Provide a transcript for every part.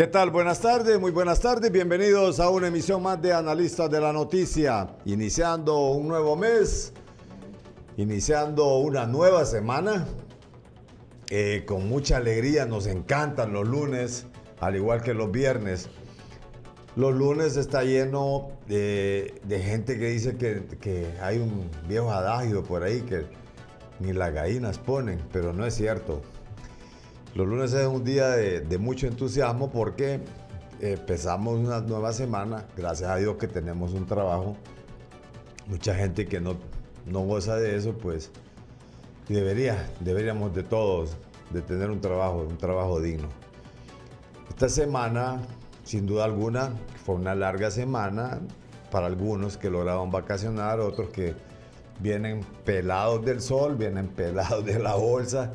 ¿Qué tal? Buenas tardes, muy buenas tardes. Bienvenidos a una emisión más de Analistas de la Noticia. Iniciando un nuevo mes, iniciando una nueva semana. Con mucha alegría, nos encantan los lunes, al igual que los viernes. Los lunes está lleno de gente que dice que hay un viejo adagio por ahí que ni las gallinas ponen, pero no es cierto. Los lunes es un día de mucho entusiasmo porque empezamos una nueva semana. Gracias a Dios que tenemos un trabajo. Mucha gente que no goza de eso, pues deberíamos de todos de tener un trabajo digno. Esta semana, sin duda alguna, fue una larga semana para algunos que lograron vacacionar, otros que vienen pelados del sol, vienen pelados de la bolsa.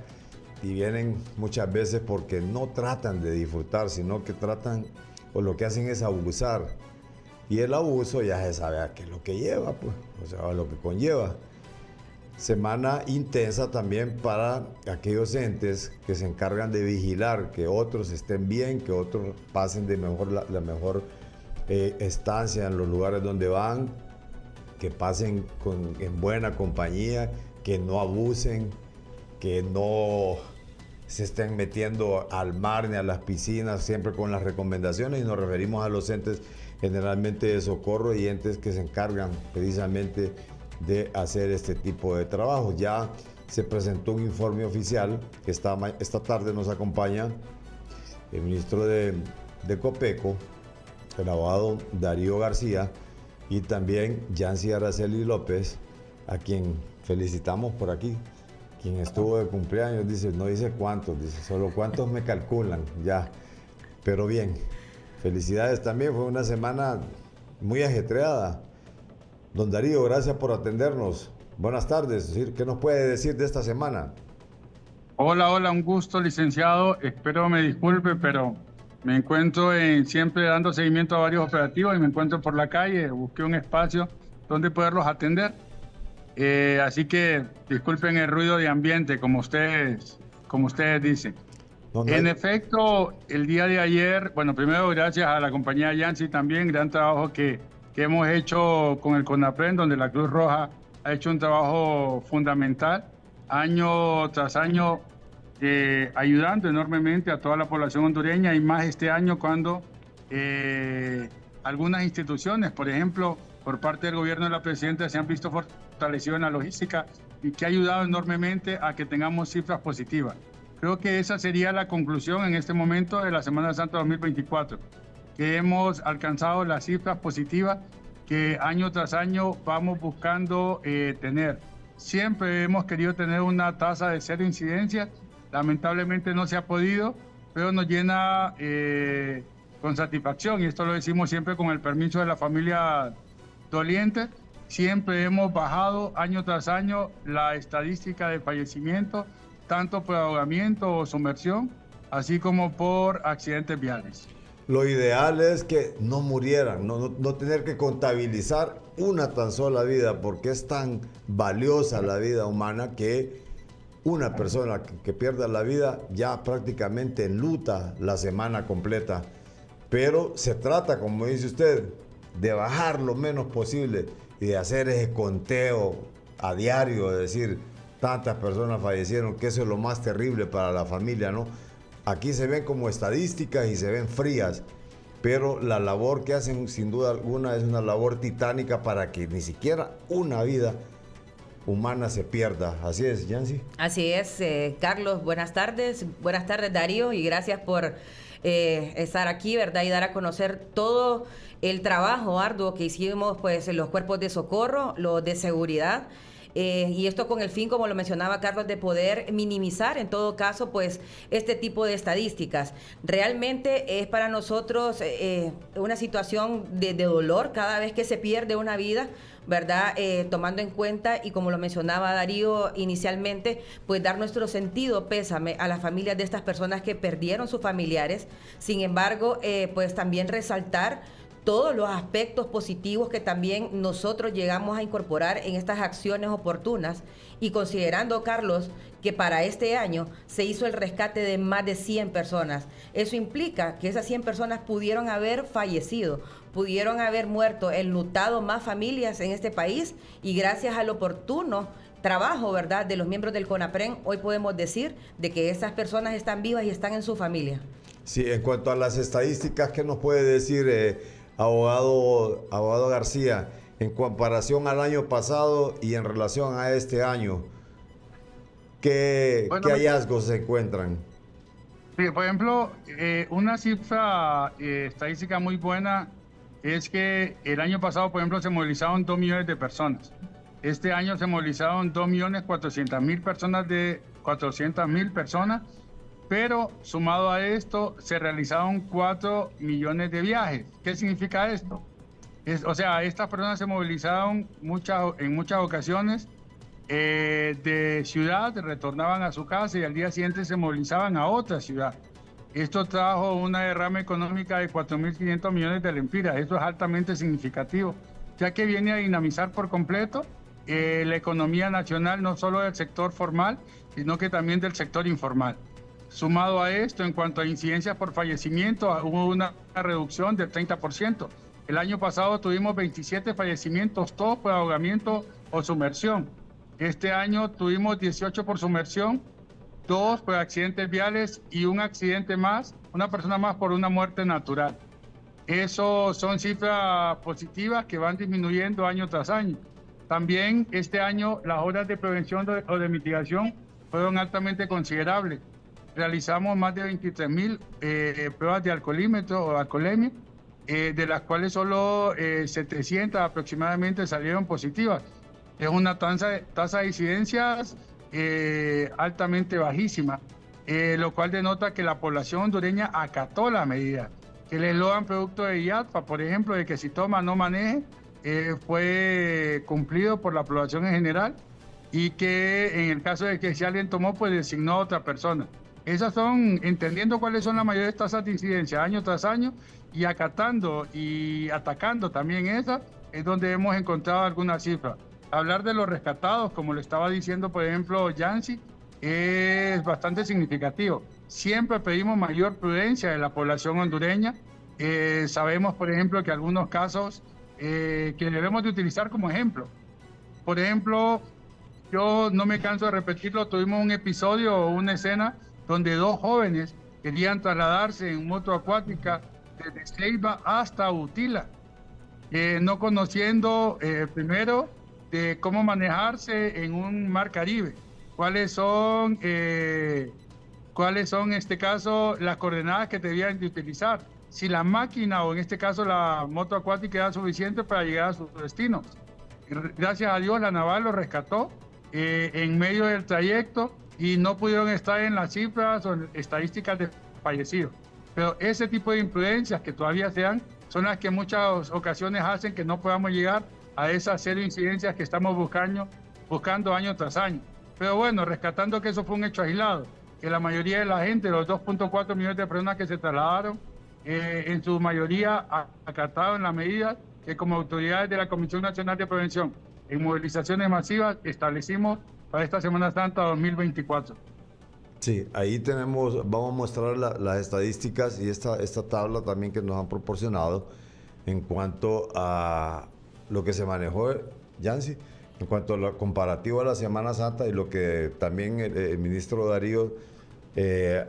Y vienen muchas veces porque no tratan de disfrutar, sino que tratan, o lo que hacen es abusar. Y el abuso ya se sabe a qué es lo que lleva, pues, o sea, a lo que conlleva. Semana intensa también para aquellos entes que se encargan de vigilar que otros estén bien, que otros pasen de la mejor estancia en los lugares donde van, que pasen en buena compañía, que no abusen, que no se estén metiendo al mar ni a las piscinas, siempre con las recomendaciones, y nos referimos a los entes generalmente de socorro y entes que se encargan precisamente de hacer este tipo de trabajo. Ya se presentó un informe oficial que esta tarde nos acompaña el ministro de Copeco, el abogado Darío García, y también Yancy Araceli López, a quien felicitamos por aquí. Quien estuvo de cumpleaños, no dice cuántos, dice solo cuántos me calculan, ya. Pero bien, felicidades también, fue una semana muy ajetreada. Don Darío, gracias por atendernos. Buenas tardes, ¿qué nos puede decir de esta semana? Hola, un gusto, licenciado. Espero me disculpe, pero me encuentro siempre dando seguimiento a varios operativos y me encuentro por la calle, busqué un espacio donde poderlos atender. Así que disculpen el ruido de ambiente, como ustedes dicen. En efecto, el día de ayer, bueno, primero gracias a la compañía Yancy también, gran trabajo que hemos hecho con el CONAPREN, donde la Cruz Roja ha hecho un trabajo fundamental, año tras año, ayudando enormemente a toda la población hondureña, y más este año cuando algunas instituciones, por ejemplo, por parte del gobierno de la presidenta, se han visto fortalecidos en la logística y que ha ayudado enormemente a que tengamos cifras positivas. Creo que esa sería la conclusión en este momento de la Semana Santa 2024, que hemos alcanzado las cifras positivas que año tras año vamos buscando tener. Siempre hemos querido tener una tasa de cero incidencia, lamentablemente no se ha podido, pero nos llena con satisfacción, y esto lo decimos siempre con el permiso de la familia doliente. Siempre hemos bajado año tras año la estadística de fallecimiento, tanto por ahogamiento o sumersión, así como por accidentes viales. Lo ideal es que no murieran, no tener que contabilizar una tan sola vida, porque es tan valiosa la vida humana que una persona que pierda la vida ya prácticamente enluta la semana completa. Pero se trata, como dice usted, de bajar lo menos posible y de hacer ese conteo a diario, de decir, tantas personas fallecieron, que eso es lo más terrible para la familia, ¿no? Aquí se ven como estadísticas y se ven frías, pero la labor que hacen, sin duda alguna, es una labor titánica para que ni siquiera una vida humana se pierda. Así es, Yancy. Así es, Carlos, buenas tardes, Darío, y gracias por estar aquí, ¿verdad? Y dar a conocer todo el trabajo arduo que hicimos, pues, en los cuerpos de socorro, los de seguridad. Y esto con el fin, como lo mencionaba Carlos, de poder minimizar en todo caso pues este tipo de estadísticas. Realmente es para nosotros una situación de dolor cada vez que se pierde una vida, ¿verdad? Tomando en cuenta, y como lo mencionaba Darío inicialmente, pues dar nuestro sentido pésame a las familias de estas personas que perdieron sus familiares. Sin embargo, pues también resaltar todos los aspectos positivos que también nosotros llegamos a incorporar en estas acciones oportunas, y considerando, Carlos, que para este año se hizo el rescate de más de 100 personas. Eso implica que esas 100 personas pudieron haber fallecido, pudieron haber muerto, enlutado más familias en este país, y gracias al oportuno trabajo, ¿verdad?, de los miembros del CONAPREN, hoy podemos decir de que esas personas están vivas y están en su familia. Sí, en cuanto a las estadísticas, ¿qué nos puede decir, abogado García, en comparación al año pasado y en relación a este año? ¿Qué hallazgos se encuentran? Sí, por ejemplo, una cifra estadística muy buena es que el año pasado, por ejemplo, se movilizaron 2 millones de personas. Este año se movilizaron 2.400.000 personas, pero sumado a esto se realizaron 4 millones de viajes. ¿Qué significa esto? O sea, estas personas se movilizaron en muchas ocasiones de ciudad, retornaban a su casa y al día siguiente se movilizaban a otra ciudad. Esto trajo una derrama económica de 4.500 millones de lempiras. Eso es altamente significativo, ya que viene a dinamizar por completo la economía nacional, no solo del sector formal, sino que también del sector informal. Sumado a esto, en cuanto a incidencias por fallecimiento, hubo una reducción del 30%. El año pasado tuvimos 27 fallecimientos, todos por ahogamiento o sumersión. Este año tuvimos 18 por sumersión, 2 por accidentes viales y un accidente más, una persona más por una muerte natural. Eso son cifras positivas que van disminuyendo año tras año. También este año las horas de prevención o de mitigación fueron altamente considerables. Realizamos más de 23.000 pruebas de alcoholímetro o alcoholemia, de las cuales solo 700 aproximadamente salieron positivas. Es una tasa de incidencias altamente bajísima, lo cual denota que la población hondureña acató la medida. Que el eslogan producto de IATFA, por ejemplo, de que si toma no maneje, fue cumplido por la población en general, y que en el caso de que si alguien tomó, pues designó a otra persona. Esas son, entendiendo cuáles son las mayores tasas de incidencia año tras año y acatando y atacando también esas, es donde hemos encontrado algunas cifras. Hablar de los rescatados, como le estaba diciendo, por ejemplo, Yancy, es bastante significativo. Siempre pedimos mayor prudencia de la población hondureña. Sabemos, por ejemplo, que algunos casos que debemos de utilizar como ejemplo. Por ejemplo, yo no me canso de repetirlo, tuvimos un episodio o una escena donde 2 jóvenes querían trasladarse en moto acuática desde Ceiba hasta Utila, no conociendo primero de cómo manejarse en un mar Caribe, cuáles son en este caso las coordenadas que debían de utilizar, si la máquina o en este caso la moto acuática era suficiente para llegar a su destino. Gracias a Dios la naval los rescató en medio del trayecto y no pudieron estar en las cifras o en estadísticas de fallecidos. Pero ese tipo de imprudencias que todavía se dan son las que en muchas ocasiones hacen que no podamos llegar a esas 0 incidencias que estamos buscando año tras año. Pero bueno, rescatando que eso fue un hecho aislado, que la mayoría de la gente, los 2.4 millones de personas que se trasladaron, en su mayoría acataron las medidas que como autoridades de la Comisión Nacional de Prevención en movilizaciones masivas establecimos para esta Semana Santa 2024. Sí, ahí vamos a mostrar las estadísticas y esta tabla también que nos han proporcionado en cuanto a lo que se manejó, Yancy, en cuanto a lo comparativo a la Semana Santa y lo que también el ministro Darío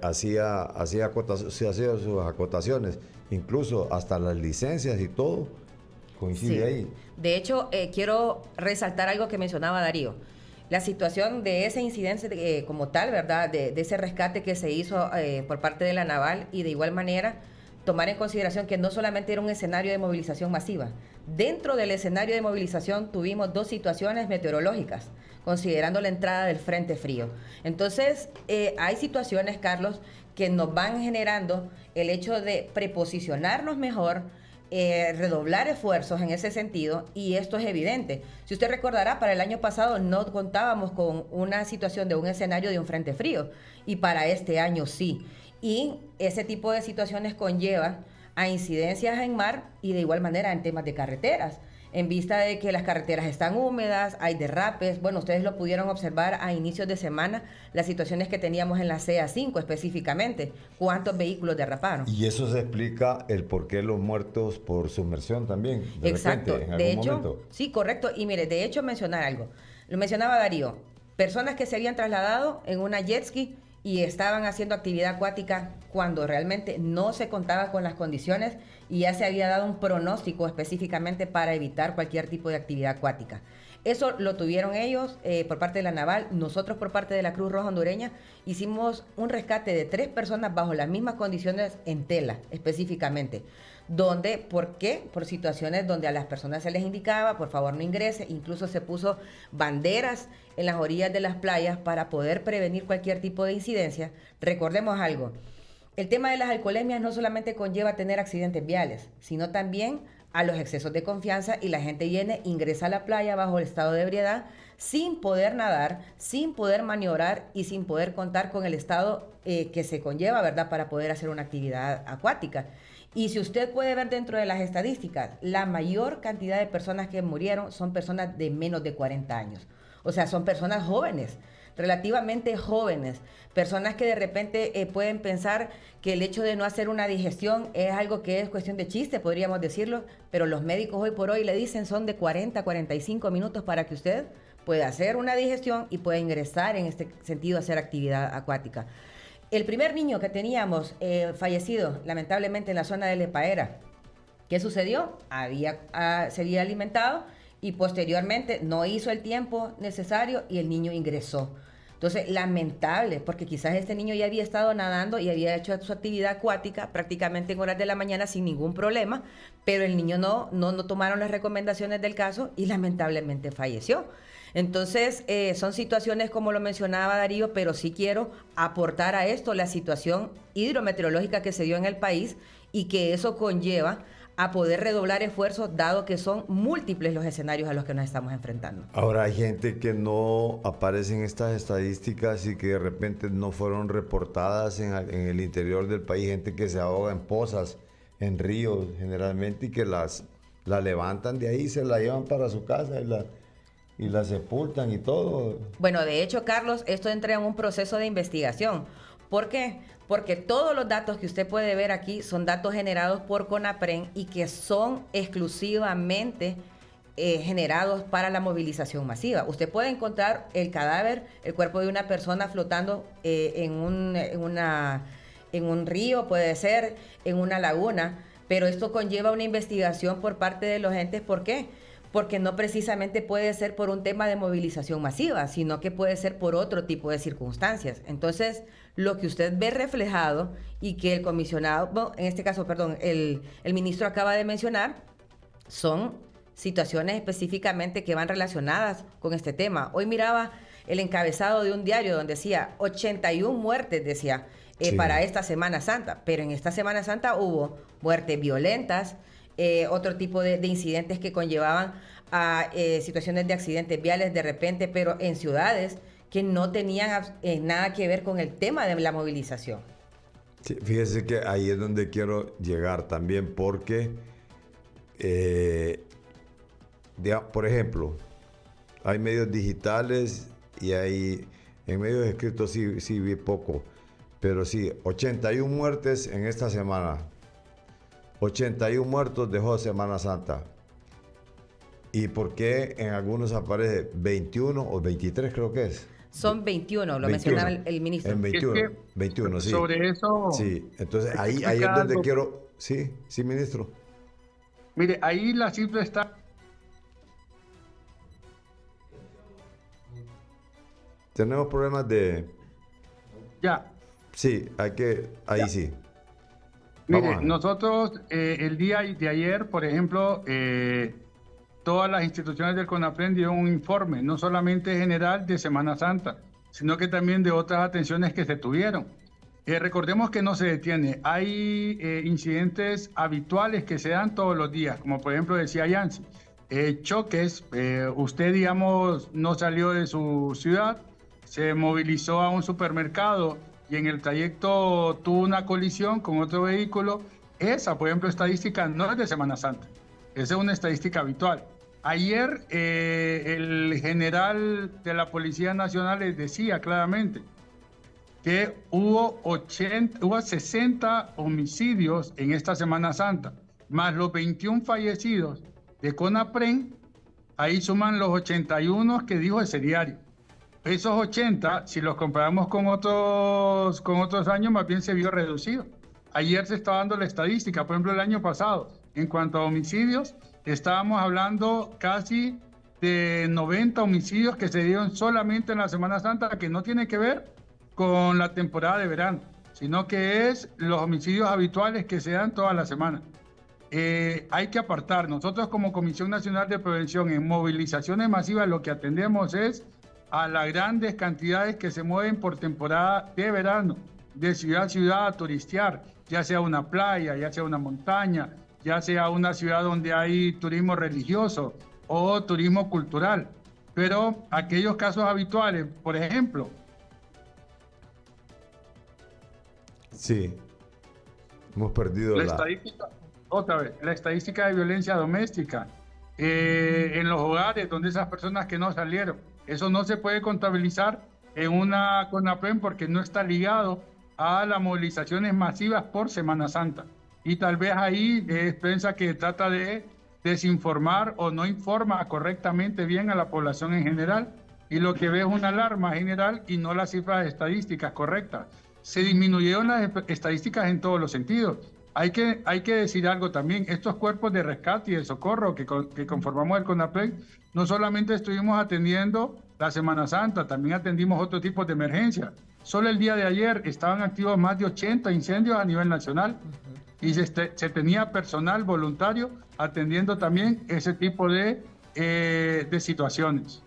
hacía sus acotaciones, incluso hasta las licencias y todo, coincide ahí. De hecho, quiero resaltar algo que mencionaba Darío. La situación de ese incidente como tal, ¿verdad? De ese rescate que se hizo por parte de la naval, y de igual manera tomar en consideración que no solamente era un escenario de movilización masiva. Dentro del escenario de movilización tuvimos 2 situaciones meteorológicas, considerando la entrada del frente frío. Entonces, hay situaciones, Carlos, que nos van generando el hecho de preposicionarnos mejor, redoblar esfuerzos en ese sentido, y esto es evidente. Si usted recordará, para el año pasado no contábamos con una situación de un escenario de un frente frío, y para este año sí. Y ese tipo de situaciones conlleva a incidencias en mar y de igual manera en temas de carreteras. En vista de que las carreteras están húmedas, hay derrapes. Bueno, ustedes lo pudieron observar a inicios de semana, las situaciones que teníamos en la CA5 específicamente. ¿Cuántos vehículos derraparon? Y eso se explica el por qué los muertos por sumersión también, de Exacto. repente, en De algún hecho, momento. sí, correcto. Y mire, de hecho, mencionar algo. Lo mencionaba Darío. Personas que se habían trasladado en una jet ski y estaban haciendo actividad acuática cuando realmente no se contaba con las condiciones y ya se había dado un pronóstico específicamente para evitar cualquier tipo de actividad acuática. Eso lo tuvieron ellos por parte de la Naval. Nosotros por parte de la Cruz Roja Hondureña hicimos un rescate de 3 personas bajo las mismas condiciones en Tela específicamente. Donde, ¿por qué? Por situaciones donde a las personas se les indicaba, por favor no ingrese, incluso se puso banderas en las orillas de las playas para poder prevenir cualquier tipo de incidencia. Recordemos algo, el tema de las alcoholemias no solamente conlleva tener accidentes viales, sino también a los excesos de confianza y la gente viene, ingresa a la playa bajo el estado de ebriedad, sin poder nadar, sin poder maniobrar y sin poder contar con el estado que se conlleva, ¿verdad?, para poder hacer una actividad acuática. Y si usted puede ver dentro de las estadísticas, la mayor cantidad de personas que murieron son personas de menos de 40 años. O sea, son personas jóvenes, relativamente jóvenes, personas que de repente pueden pensar que el hecho de no hacer una digestión es algo que es cuestión de chiste, podríamos decirlo, pero los médicos hoy por hoy le dicen son de 40 a 45 minutos para que usted pueda hacer una digestión y pueda ingresar en este sentido a hacer actividad acuática. El primer niño que teníamos fallecido, lamentablemente, en la zona de Lepaera, ¿qué sucedió? Se había alimentado y posteriormente no hizo el tiempo necesario y el niño ingresó. Entonces, lamentable, porque quizás este niño ya había estado nadando y había hecho su actividad acuática prácticamente en horas de la mañana sin ningún problema, pero el niño no tomaron las recomendaciones del caso y lamentablemente falleció. Entonces, son situaciones como lo mencionaba Darío, pero sí quiero aportar a esto la situación hidrometeorológica que se dio en el país y que eso conlleva a poder redoblar esfuerzos, dado que son múltiples los escenarios a los que nos estamos enfrentando. Ahora, hay gente que no aparece en estas estadísticas y que de repente no fueron reportadas en el interior del país, gente que se ahoga en pozas, en ríos generalmente, y que la levantan de ahí, se la llevan para su casa y la sepultan y todo. Bueno, de hecho, Carlos, esto entra en un proceso de investigación. ¿Por qué? Porque todos los datos que usted puede ver aquí son datos generados por CONAPREN y que son exclusivamente generados para la movilización masiva. Usted puede encontrar el cadáver, el cuerpo de una persona flotando en un río, puede ser, en una laguna, pero esto conlleva una investigación por parte de los entes. ¿Por qué? Porque no precisamente puede ser por un tema de movilización masiva, sino que puede ser por otro tipo de circunstancias. Entonces, lo que usted ve reflejado y que el comisionado, bueno, en este caso, perdón, el ministro acaba de mencionar, son situaciones específicamente que van relacionadas con este tema. Hoy miraba el encabezado de un diario donde decía 81 muertes, decía, para esta Semana Santa, pero en esta Semana Santa hubo muertes violentas, otro tipo de incidentes que conllevaban a situaciones de accidentes viales de repente, pero en ciudades que no tenían nada que ver con el tema de la movilización. Sí, fíjese que ahí es donde quiero llegar también, porque, por ejemplo, hay medios digitales y hay en medios escritos sí vi poco, pero sí, 81 muertes en esta semana. 81 muertos dejó Semana Santa. ¿Y por qué en algunos aparece 21 o 23 creo que es? Son 21, lo mencionaba el ministro. En 21, 21, sí. Sobre eso... Sí, entonces ahí es donde quiero... Sí, ministro. Mire, ahí la cifra está... Tenemos problemas de... Ya. Sí, ahí ya. Sí. Mire, nosotros el día de ayer, por ejemplo, todas las instituciones del CONAPREN dieron un informe, no solamente general de Semana Santa, sino que también de otras atenciones que se tuvieron. Recordemos que no se detiene. Hay incidentes habituales que se dan todos los días, como por ejemplo decía Yancy, choques. Usted, digamos, no salió de su ciudad, se movilizó a un supermercado y en el trayecto tuvo una colisión con otro vehículo Esa, por ejemplo, estadística no es de Semana Santa, esa es una estadística habitual. Ayer el general de la Policía Nacional les decía claramente que hubo 60 homicidios en esta Semana Santa, más los 21 fallecidos de CONAPREN, ahí suman los 81 que dijo ese diario. Esos 80, si los comparamos con otros años, más bien se vio reducido. Ayer se estaba dando la estadística, por ejemplo, el año pasado, en cuanto a homicidios, estábamos hablando casi de 90 homicidios que se dieron solamente en la Semana Santa, que no tiene que ver con la temporada de verano, sino que es los homicidios habituales que se dan toda la semana. Hay que apartar. Nosotros como Comisión Nacional de Prevención en movilizaciones masivas lo que atendemos es a las grandes cantidades que se mueven por temporada de verano, de ciudad a ciudad a turistear, ya sea una playa, ya sea una montaña, ya sea una ciudad donde hay turismo religioso o turismo cultural. Pero aquellos casos habituales, por ejemplo... Sí, hemos perdido la estadística, otra vez, la estadística de violencia doméstica en los hogares donde esas personas que no salieron. Eso no se puede contabilizar en una CONAPREN porque no está ligado a las movilizaciones masivas por Semana Santa. Y tal vez ahí piensa que trata de desinformar o no informa correctamente bien a la población en general. Y lo que ve es una alarma general y no las cifras estadísticas correctas. Se disminuyeron las estadísticas en todos los sentidos. Hay que decir algo también. Estos cuerpos de rescate y de socorro que conformamos el CONAPREN, no solamente estuvimos atendiendo la Semana Santa, también atendimos otro tipo de emergencias. Solo el día de ayer estaban activos más de 80 incendios a nivel nacional y se tenía personal voluntario atendiendo también ese tipo de situaciones.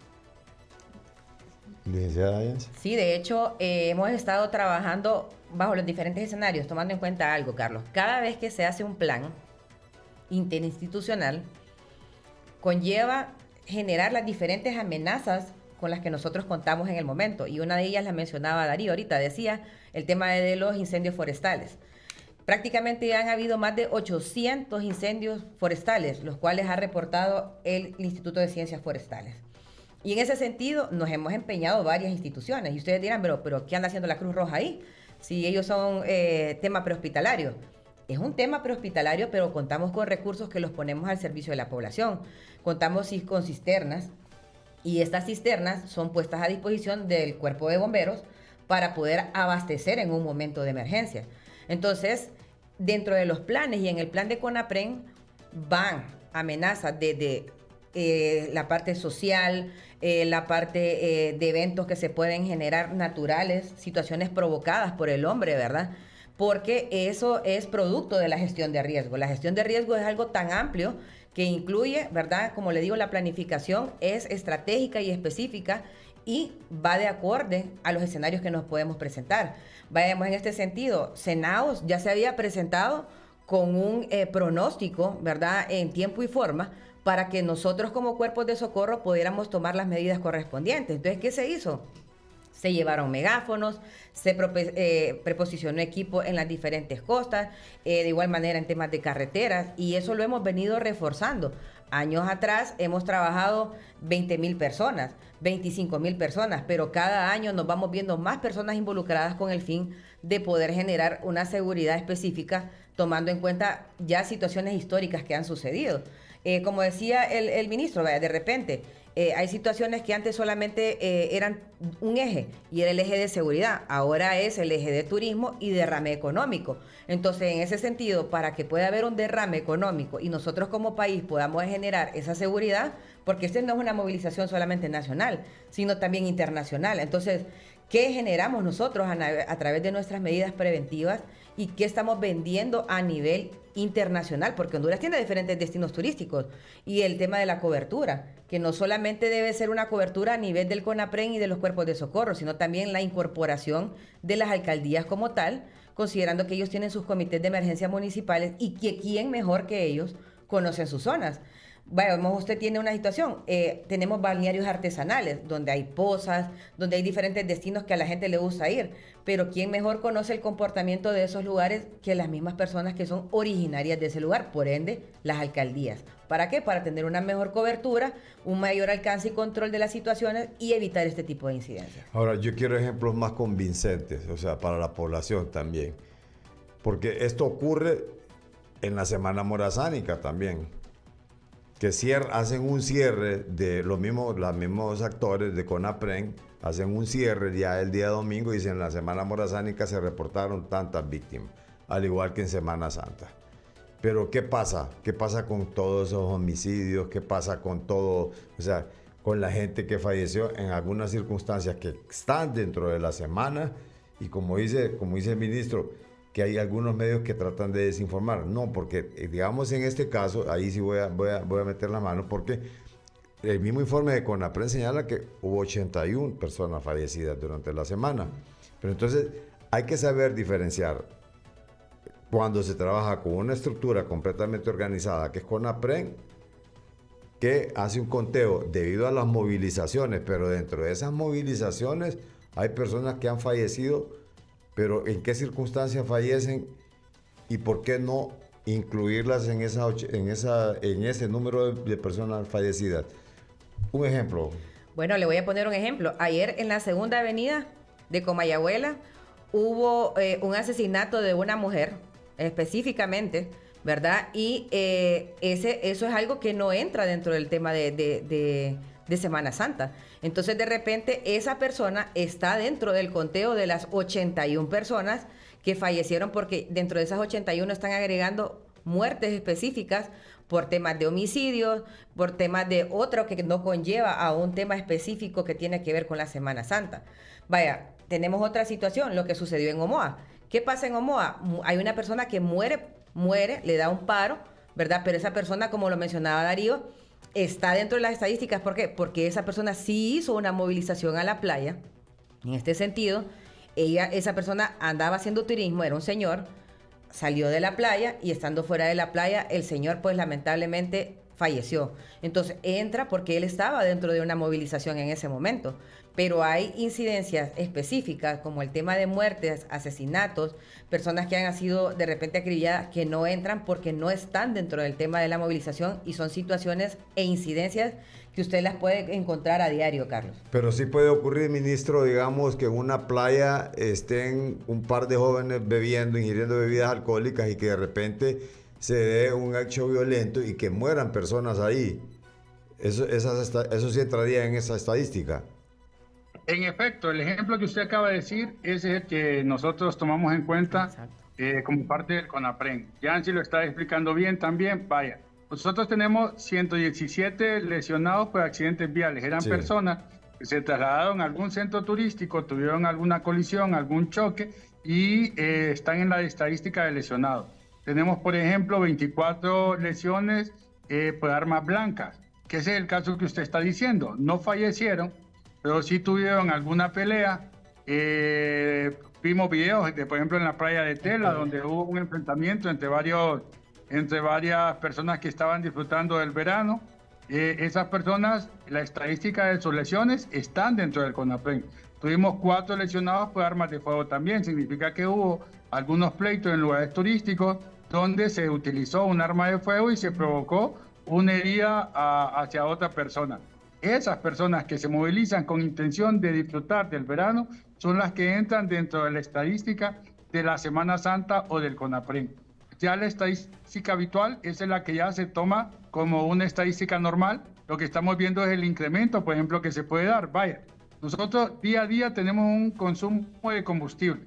Sí, de hecho, hemos estado trabajando bajo los diferentes escenarios, tomando en cuenta algo, Carlos. Cada vez que se hace un plan interinstitucional, conlleva generar las diferentes amenazas con las que nosotros contamos en el momento. Y una de ellas la mencionaba Darío ahorita, decía el tema de los incendios forestales. Prácticamente ya han habido más de 800 incendios forestales, los cuales ha reportado el Instituto de Ciencias Forestales. Y en ese sentido nos hemos empeñado varias instituciones. Y ustedes dirán, pero ¿qué anda haciendo la Cruz Roja ahí? Si ellos son tema prehospitalario. Es un tema prehospitalario, pero contamos con recursos que los ponemos al servicio de la población. Contamos con cisternas y estas cisternas son puestas a disposición del Cuerpo de Bomberos para poder abastecer en un momento de emergencia. Entonces, dentro de los planes y en el plan de CONAPREN van amenazas desde la parte social, la parte de eventos que se pueden generar naturales, situaciones provocadas por el hombre, ¿verdad? Porque eso es producto de la gestión de riesgo. La gestión de riesgo es algo tan amplio que incluye, ¿verdad? Como le digo, la planificación es estratégica y específica y va de acorde a los escenarios que nos podemos presentar. Vayamos en este sentido, Cenaos ya se había presentado con un pronóstico, ¿verdad? En tiempo y forma, para que nosotros como cuerpos de socorro pudiéramos tomar las medidas correspondientes. Entonces, ¿qué se hizo? Se llevaron megáfonos, se preposicionó equipo en las diferentes costas, de igual manera en temas de carreteras, y eso lo hemos venido reforzando. Años atrás hemos trabajado 20,000 personas, 25,000 personas, pero cada año nos vamos viendo más personas involucradas con el fin de poder generar una seguridad específica, tomando en cuenta ya situaciones históricas que han sucedido. Como decía el ministro, de repente hay situaciones que antes solamente eran un eje y era el eje de seguridad, ahora es el eje de turismo y derrame económico. Entonces, en ese sentido, para que pueda haber un derrame económico y nosotros como país podamos generar esa seguridad, porque esta no es una movilización solamente nacional, sino también internacional. Entonces, ¿qué generamos nosotros a través de nuestras medidas preventivas y qué estamos vendiendo a nivel internacional? Porque Honduras tiene diferentes destinos turísticos y el tema de la cobertura, que no solamente debe ser una cobertura a nivel del CONAPREN y de los cuerpos de socorro, sino también la incorporación de las alcaldías como tal, considerando que ellos tienen sus comités de emergencia municipales y que quién mejor que ellos conocen sus zonas. vamos, usted tiene una situación, tenemos balnearios artesanales, donde hay pozas, donde hay diferentes destinos que a la gente le gusta ir, pero ¿quién mejor conoce el comportamiento de esos lugares que las mismas personas que son originarias de ese lugar? Por ende, las alcaldías. ¿Para qué? Para tener una mejor cobertura, un mayor alcance y control de las situaciones y evitar este tipo de incidencias. Ahora, yo quiero ejemplos más convincentes, o sea, para la población también, porque esto ocurre en la Semana Morazánica también, que hacen un cierre de los mismos actores de CONAPREN, hacen un cierre ya el día domingo y dicen en la Semana Morazánica se reportaron tantas víctimas, al igual que en Semana Santa. Pero ¿qué pasa? ¿Qué pasa con todos esos homicidios? ¿Qué pasa con todo, o sea, con la gente que falleció en algunas circunstancias que están dentro de la semana? Y como dice el ministro, que hay algunos medios que tratan de desinformar. No, porque digamos en este caso, ahí sí voy a meter la mano, porque el mismo informe de CONAPREN señala que hubo 81 personas fallecidas durante la semana. Pero entonces hay que saber diferenciar cuando se trabaja con una estructura completamente organizada, que es CONAPREN, que hace un conteo debido a las movilizaciones, pero dentro de esas movilizaciones hay personas que han fallecido, pero ¿en qué circunstancias fallecen y por qué no incluirlas en ese número de personas fallecidas? Un ejemplo. Bueno, le voy a poner un ejemplo. Ayer en la segunda avenida de Comayagüela hubo un asesinato de una mujer, específicamente, ¿verdad? Y eso es algo que no entra dentro del tema de Semana Santa. Entonces, de repente, esa persona está dentro del conteo de las 81 personas que fallecieron, porque dentro de esas 81 están agregando muertes específicas por temas de homicidios, por temas de otro que no conlleva a un tema específico que tiene que ver con la Semana Santa. Vaya, tenemos otra situación, lo que sucedió en Omoa. ¿Qué pasa en Omoa? Hay una persona que muere, le da un paro, ¿verdad? Pero esa persona, como lo mencionaba Darío, está dentro de las estadísticas. ¿Por qué? Porque esa persona sí hizo una movilización a la playa. En este sentido, esa persona andaba haciendo turismo, era un señor, salió de la playa y estando fuera de la playa, el señor pues lamentablemente falleció. Entonces entra porque él estaba dentro de una movilización en ese momento. Pero hay incidencias específicas como el tema de muertes, asesinatos, personas que han sido de repente acribilladas que no entran porque no están dentro del tema de la movilización y son situaciones e incidencias que usted las puede encontrar a diario, Carlos. Pero sí puede ocurrir, ministro, digamos que en una playa estén un par de jóvenes ingiriendo bebidas alcohólicas y que de repente se dé un hecho violento y que mueran personas ahí. Eso sí entraría en esa estadística. En efecto, el ejemplo que usted acaba de decir es el que nosotros tomamos en cuenta como parte del CONAPREN. Yancy lo está explicando bien también. Vaya, nosotros tenemos 117 lesionados por accidentes viales. Eran personas que se trasladaron a algún centro turístico, tuvieron alguna colisión, algún choque y están en la estadística de lesionados. Tenemos, por ejemplo, 24 lesiones por armas blancas, que ese es el caso que usted está diciendo. No fallecieron, pero sí tuvieron alguna pelea. Vimos videos, por ejemplo, en la playa de Tela, donde hubo un enfrentamiento entre varias personas que estaban disfrutando del verano. Esas personas, la estadística de sus lesiones están dentro del CONAPREN. Tuvimos 4 lesionados por armas de fuego también. Significa que hubo algunos pleitos en lugares turísticos donde se utilizó un arma de fuego y se provocó una herida hacia otra persona. Esas personas que se movilizan con intención de disfrutar del verano son las que entran dentro de la estadística de la Semana Santa o del CONAPREN. Ya la estadística habitual es la que ya se toma como una estadística normal. Lo que estamos viendo es el incremento, por ejemplo, que se puede dar. Vaya, nosotros día a día tenemos un consumo de combustible.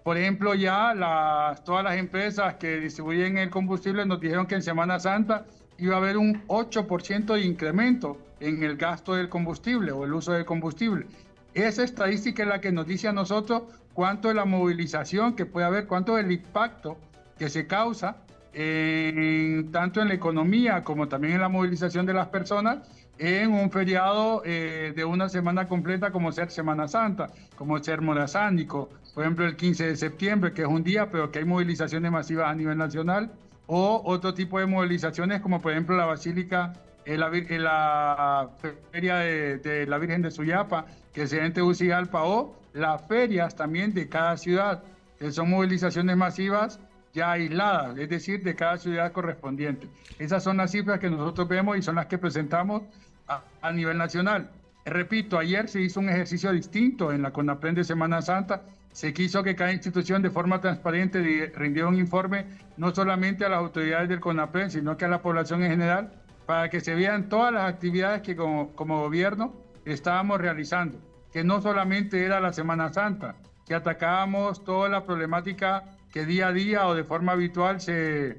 Por ejemplo, ya todas las empresas que distribuyen el combustible nos dijeron que en Semana Santa iba a haber un 8% de incremento en el gasto del combustible o el uso del combustible. Esa estadística es la que nos dice a nosotros cuánto es la movilización que puede haber, cuánto es el impacto que se causa tanto en la economía como también en la movilización de las personas en un feriado de una semana completa como ser Semana Santa, como ser Morazánico, por ejemplo el 15 de septiembre, que es un día, pero que hay movilizaciones masivas a nivel nacional, o otro tipo de movilizaciones como por ejemplo la Basílica la feria de la Virgen de Suyapa, que se da en Tegucigalpa, o las ferias también de cada ciudad, que son movilizaciones masivas ya aisladas, es decir, de cada ciudad correspondiente. Esas son las cifras que nosotros vemos y son las que presentamos a nivel nacional. Repito, ayer se hizo un ejercicio distinto en la CONAPREN de Semana Santa. Se quiso que cada institución de forma transparente rindiera un informe no solamente a las autoridades del CONAPREN, sino que a la población en general, para que se vean todas las actividades que como gobierno estábamos realizando, que no solamente era la Semana Santa, que atacábamos toda la problemática que día a día o de forma habitual se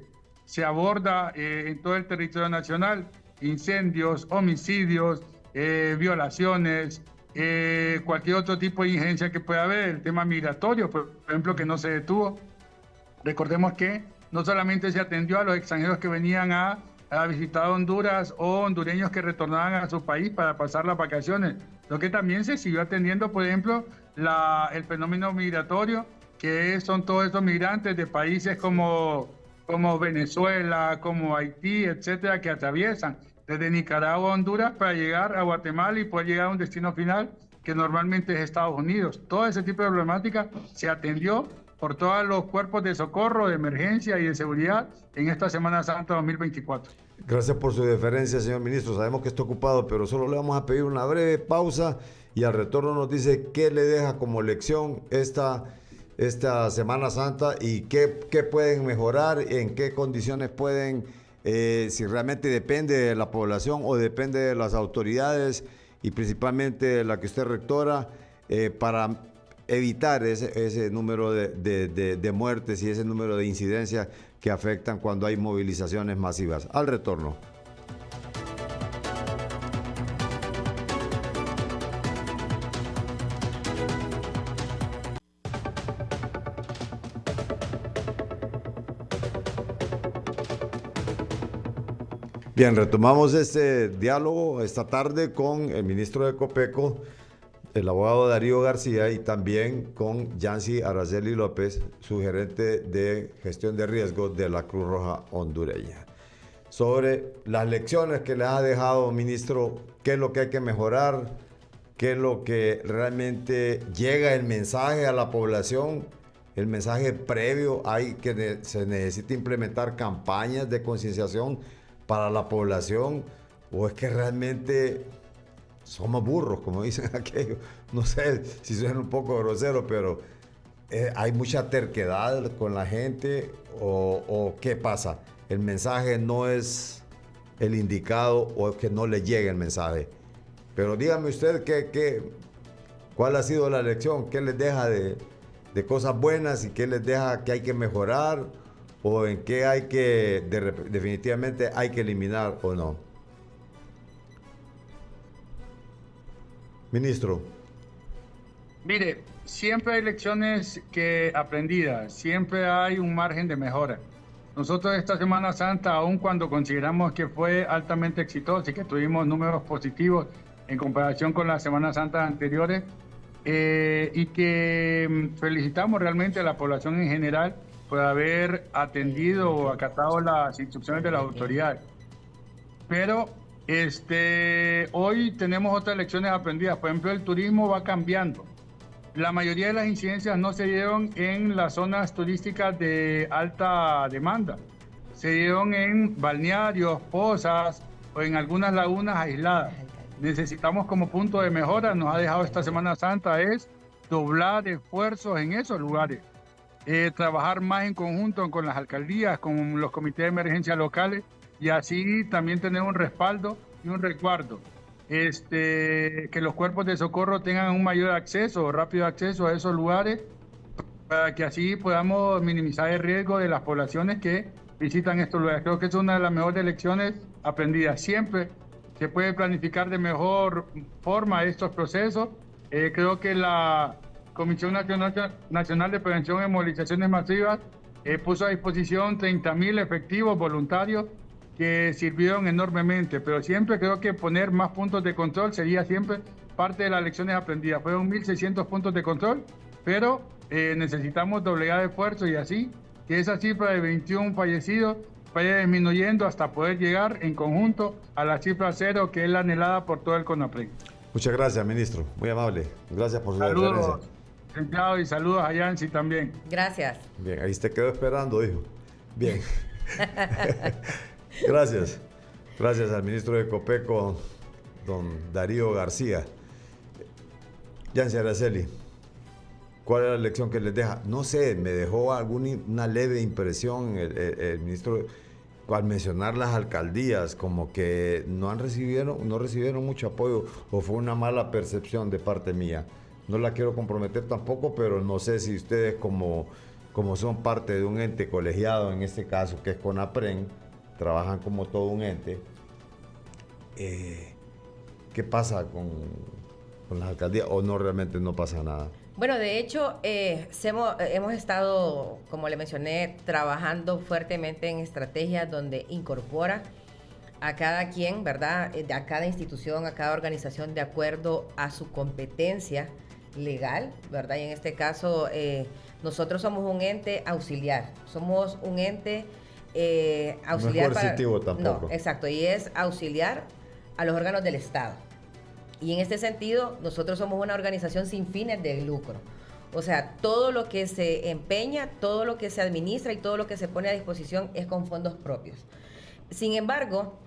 aborda en todo el territorio nacional: incendios, homicidios, violaciones, cualquier otro tipo de injerencia que pueda haber, el tema migratorio, por ejemplo, que no se detuvo. Recordemos que no solamente se atendió a los extranjeros que venían a visitar Honduras o hondureños que retornaban a su país para pasar las vacaciones, lo que también se siguió atendiendo, por ejemplo, el fenómeno migratorio, que son todos estos migrantes de países como Venezuela, como Haití, etcétera, que atraviesan desde Nicaragua a Honduras para llegar a Guatemala y poder llegar a un destino final que normalmente es Estados Unidos. Todo ese tipo de problemática se atendió por todos los cuerpos de socorro, de emergencia y de seguridad en esta Semana Santa 2024. Gracias por su deferencia, señor ministro. Sabemos que está ocupado, pero solo le vamos a pedir una breve pausa y al retorno nos dice qué le deja como lección esta Semana Santa y qué pueden mejorar, en qué condiciones pueden, si realmente depende de la población o depende de las autoridades y principalmente de la que usted rectora, para evitar ese número de muertes y ese número de incidencias que afectan cuando hay movilizaciones masivas. Al retorno. Bien, retomamos este diálogo esta tarde con el ministro de Copeco, el abogado Darío García, y también con Yancy Araceli López, su gerente de gestión de riesgos de la Cruz Roja hondureña. Sobre las lecciones que les ha dejado, ministro, qué es lo que hay que mejorar, qué es lo que realmente llega el mensaje a la población, el mensaje previo, se necesita implementar campañas de concienciación para la población, o es que realmente somos burros, como dicen aquellos. No sé si suena un poco grosero, pero hay mucha terquedad con la gente, o qué pasa. El mensaje no es el indicado, o es que no le llega el mensaje. Pero dígame usted cuál ha sido la lección, qué les deja de cosas buenas y qué les deja que hay que mejorar, o en qué definitivamente hay que eliminar o no. Ministro. Mire, siempre hay lecciones aprendidas, siempre hay un margen de mejora. Nosotros esta Semana Santa, aun cuando consideramos que fue altamente exitosa y que tuvimos números positivos en comparación con las Semanas Santas anteriores, y que felicitamos realmente a la población en general por haber atendido o acatado las instrucciones de las autoridades. Pero hoy tenemos otras lecciones aprendidas. Por ejemplo, el turismo va cambiando. La mayoría de las incidencias no se dieron en las zonas turísticas de alta demanda. Se dieron en balnearios, pozas o en algunas lagunas aisladas. Necesitamos como punto de mejora, nos ha dejado esta Semana Santa, es doblar esfuerzos en esos lugares. Trabajar más en conjunto con las alcaldías, con los comités de emergencia locales, y así también tener un respaldo y un resguardo. Que los cuerpos de socorro tengan un mayor acceso, rápido acceso a esos lugares, para que así podamos minimizar el riesgo de las poblaciones que visitan estos lugares. Creo que es una de las mejores lecciones aprendidas. Siempre se puede planificar de mejor forma estos procesos. Creo que la Comisión Nacional de Prevención de Movilizaciones Masivas puso a disposición 30.000 efectivos voluntarios que sirvieron enormemente, pero siempre creo que poner más puntos de control sería siempre parte de las lecciones aprendidas. Fueron 1.600 puntos de control, pero necesitamos doblegar esfuerzos, y así que esa cifra de 21 fallecidos vaya disminuyendo hasta poder llegar en conjunto a la cifra cero, que es la anhelada por todo el CONAPREN. Muchas gracias, ministro. Muy amable. Gracias por su referencia. Saludos, licenciado, y saludos a Yancy también. Gracias. Bien, ahí te quedó esperando, dijo. Bien. Gracias. Gracias al ministro de Copeco, don Darío García. Yancy Araceli, ¿cuál es la lección que les deja? No sé, me dejó una leve impresión el ministro al mencionar las alcaldías, como que no recibieron mucho apoyo, o fue una mala percepción de parte mía. No la quiero comprometer tampoco, pero no sé si ustedes como son parte de un ente colegiado, en este caso que es CONAPREN, trabajan como todo un ente. ¿Qué pasa con las alcaldías? ¿O no, realmente no pasa nada? Bueno, de hecho, hemos estado, como le mencioné, trabajando fuertemente en estrategias donde incorpora a cada quien, ¿verdad? A cada institución, a cada organización de acuerdo a su competencia legal, ¿verdad? Y en este caso, nosotros somos un ente auxiliar. Somos un ente auxiliar. No es coercitivo tampoco. No, exacto. Y es auxiliar a los órganos del Estado. Y en este sentido, nosotros somos una organización sin fines de lucro. O sea, todo lo que se empeña, todo lo que se administra y todo lo que se pone a disposición es con fondos propios. Sin embargo,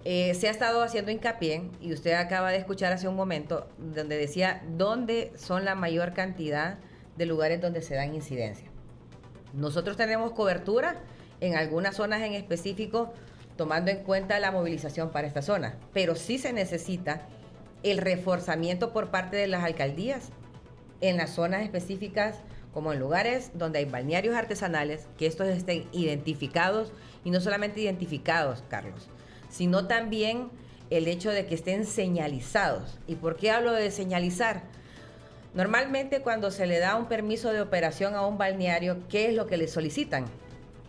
se ha estado haciendo hincapié, y usted acaba de escuchar hace un momento, donde decía dónde son la mayor cantidad de lugares donde se dan incidencias. Nosotros tenemos cobertura en algunas zonas en específico, tomando en cuenta la movilización para esta zona, pero sí se necesita el reforzamiento por parte de las alcaldías en las zonas específicas, como en lugares donde hay balnearios artesanales, que estos estén identificados, y no solamente identificados, Carlos, sino también el hecho de que estén señalizados. ¿Y por qué hablo de señalizar? Normalmente cuando se le da un permiso de operación a un balneario, ¿qué es lo que le solicitan?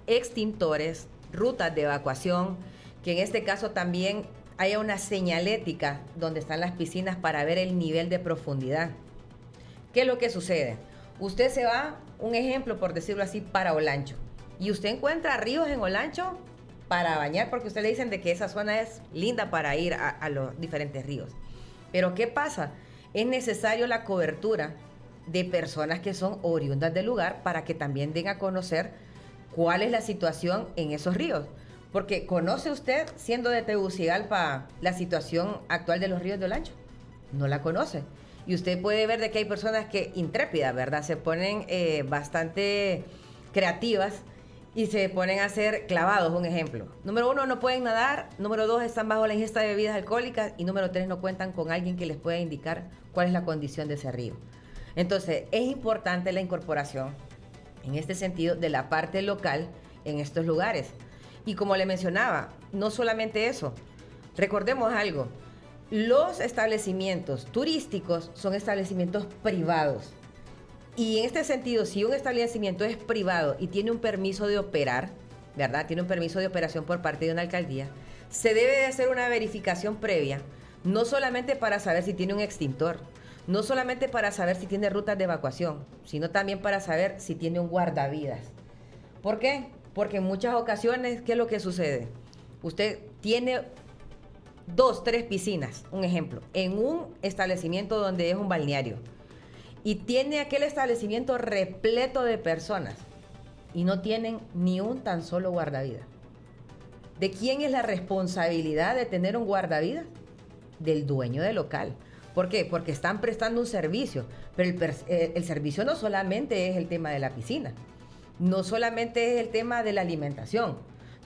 Extintores, rutas de evacuación, que en este caso también haya una señalética donde están las piscinas para ver el nivel de profundidad. ¿Qué es lo que sucede? Usted se va, un ejemplo por decirlo así, para Olancho, y usted encuentra ríos en Olancho para bañar, porque usted le dicen de que esa zona es linda para ir a los diferentes ríos. Pero ¿qué pasa? Es necesario la cobertura de personas que son oriundas del lugar para que también den a conocer cuál es la situación en esos ríos. Porque ¿conoce usted, siendo de Tegucigalpa, la situación actual de los ríos de Olancho? No la conoce. Y usted puede ver de que hay personas que, intrépidas, ¿verdad? Se ponen bastante creativas y se ponen a hacer clavados, un ejemplo. Número 1, no pueden nadar. Número 2, están bajo la ingesta de bebidas alcohólicas. Y número 3, no cuentan con alguien que les pueda indicar cuál es la condición de ese río. Entonces, es importante la incorporación, en este sentido, de la parte local en estos lugares. Y como le mencionaba, no solamente eso, recordemos algo, los establecimientos turísticos son establecimientos privados. Y en este sentido, si un establecimiento es privado y tiene un permiso de operar, ¿verdad? Tiene un permiso de operación por parte de una alcaldía, se debe de hacer una verificación previa, no solamente para saber si tiene un extintor, no solamente para saber si tiene rutas de evacuación, sino también para saber si tiene un guardavidas. ¿Por qué? Porque en muchas ocasiones, ¿qué es lo que sucede? Usted tiene 2, 3 piscinas, un ejemplo, en un establecimiento donde es un balneario, y tiene aquel establecimiento repleto de personas y no tienen ni un tan solo guardavidas. ¿De quién es la responsabilidad de tener un guardavidas? Del dueño del local. ¿Por qué? Porque están prestando un servicio, pero el servicio no solamente es el tema de la piscina, no solamente es el tema de la alimentación,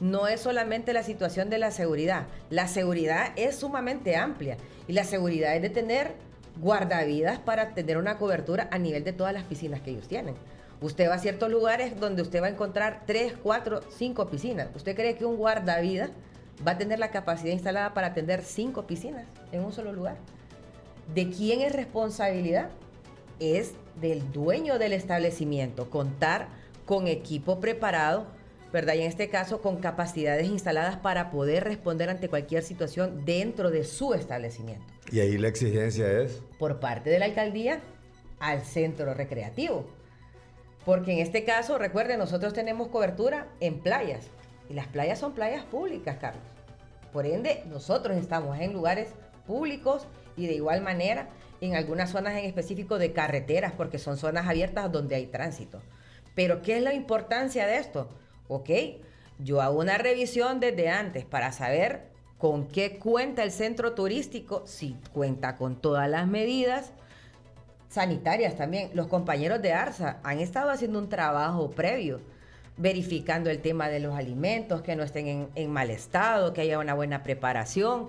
no es solamente la situación de la seguridad. La seguridad es sumamente amplia y la seguridad es de tener guardavidas para tener una cobertura a nivel de todas las piscinas que ellos tienen. Usted va a ciertos lugares donde usted va a encontrar 3, 4, 5 piscinas. ¿Usted cree que un guardavidas va a tener la capacidad instalada para atender 5 piscinas en un solo lugar? ¿De quién es responsabilidad? Es del dueño del establecimiento contar con equipo preparado, ¿verdad? Y en este caso con capacidades instaladas para poder responder ante cualquier situación dentro de su establecimiento. Y ahí la exigencia es por parte de la alcaldía al centro recreativo. Porque en este caso, recuerden, nosotros tenemos cobertura en playas, Y las playas son playas públicas, Carlos. Por ende, nosotros estamos en lugares públicos y de igual manera en algunas zonas en específico de carreteras, porque son zonas abiertas donde hay tránsito. Pero, ¿qué es la importancia de esto? Ok, yo hago una revisión desde antes para saber con qué cuenta el centro turístico, si cuenta con todas las medidas sanitarias también. Los compañeros de ARSA han estado haciendo un trabajo previo, verificando el tema de los alimentos, que no estén en mal estado, que haya una buena preparación.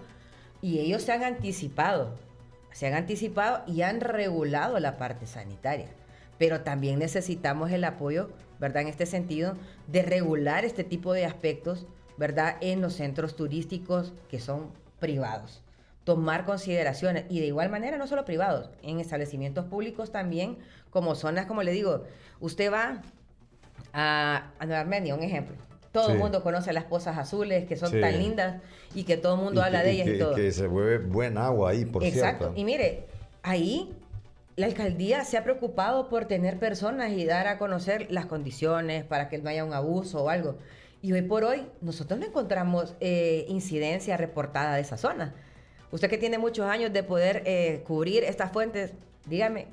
Y ellos se han anticipado y han regulado la parte sanitaria. Pero también necesitamos el apoyo, ¿verdad? En este sentido, de regular este tipo de aspectos, ¿verdad? En los centros turísticos que son privados. Tomar consideraciones y de igual manera no solo privados, en establecimientos públicos también, como zonas, como le digo, usted va a Nueva Armenia, un ejemplo. Todo el mundo conoce las pozas azules, que son tan lindas y que todo el mundo habla de ellas y todo. Que se mueve buen agua ahí, por cierto. Exacto. Y mire, ahí la alcaldía se ha preocupado por tener personas y dar a conocer las condiciones para que no haya un abuso o algo. Y hoy por hoy nosotros no encontramos incidencia reportada de esa zona. Usted que tiene muchos años de poder cubrir estas fuentes, dígame.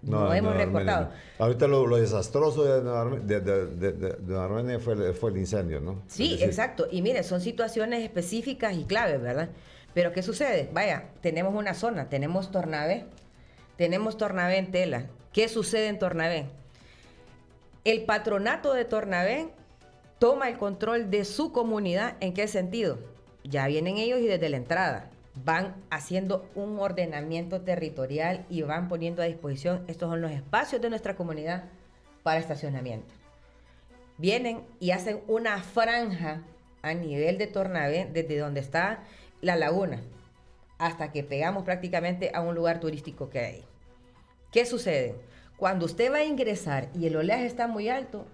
No hemos reportado. Ahorita lo desastroso de Nueva Armenia fue el incendio, ¿no? Sí, exacto. Y mire, son situaciones específicas y claves, ¿verdad? Pero ¿qué sucede? Vaya, tenemos una zona, tenemos Tornavé en Tela. ¿Qué sucede en Tornavé? El patronato de Tornavé toma el control de su comunidad. ¿En qué sentido? Ya vienen ellos y desde la entrada van haciendo un ordenamiento territorial y van poniendo a disposición, estos son los espacios de nuestra comunidad para estacionamiento. Vienen y hacen una franja a nivel de Tornavé, desde donde está la laguna, hasta que pegamos prácticamente a un lugar turístico que hay. ¿Qué sucede? Cuando usted va a ingresar y el oleaje está muy alto,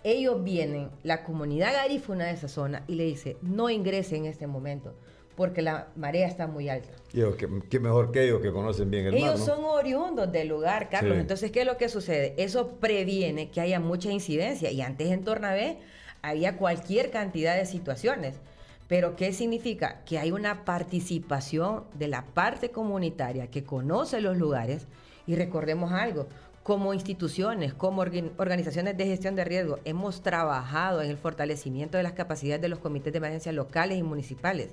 ellos vienen, la comunidad garífuna de esa zona, y le dice, no ingrese en este momento, porque la marea está muy alta. ¿Qué mejor que ellos que conocen bien el mar, Ellos ¿no? son oriundos del lugar, Carlos. Sí. Entonces, ¿qué es lo que sucede? Eso previene que haya mucha incidencia. Y antes en Tornavé había cualquier cantidad de situaciones. Pero ¿qué significa? Que hay una participación de la parte comunitaria que conoce los lugares. Y recordemos algo, como instituciones, como organizaciones de gestión de riesgo, hemos trabajado en el fortalecimiento de las capacidades de los comités de emergencia locales y municipales.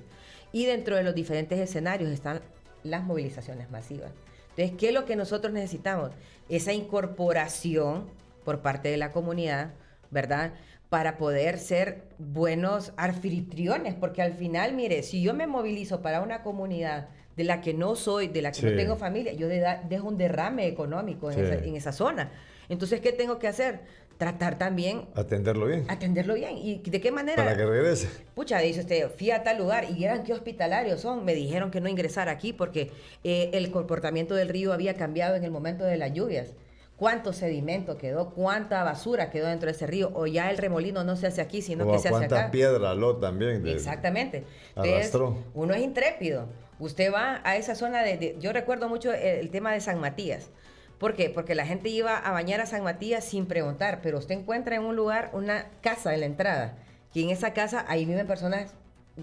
Y dentro de los diferentes escenarios están las movilizaciones masivas. Entonces, ¿qué es lo que nosotros necesitamos? Esa incorporación por parte de la comunidad, ¿verdad? Para poder ser buenos anfitriones, porque al final, mire, si yo me movilizo para una comunidad de la que no soy, de la que no tengo familia, yo dejo un derrame económico en esa zona. Entonces, ¿qué tengo que hacer? Tratar también... Atenderlo bien. ¿Y de qué manera? Para que regrese. Pucha, dice usted, fui a tal lugar y eran qué hospitalarios son. Me dijeron que no ingresara aquí porque el comportamiento del río había cambiado en el momento de las lluvias. ¿Cuánto sedimento quedó? ¿Cuánta basura quedó dentro de ese río? O ya el remolino no se hace aquí, sino que se hace acá. ¿Cuántas piedras también? Exactamente. Arrastró. Entonces, uno es intrépido. Usted va a esa zona yo recuerdo mucho el tema de San Matías. ¿Por qué? Porque la gente iba a bañar a San Matías sin preguntar, pero usted encuentra en un lugar una casa en la entrada, que en esa casa ahí viven personas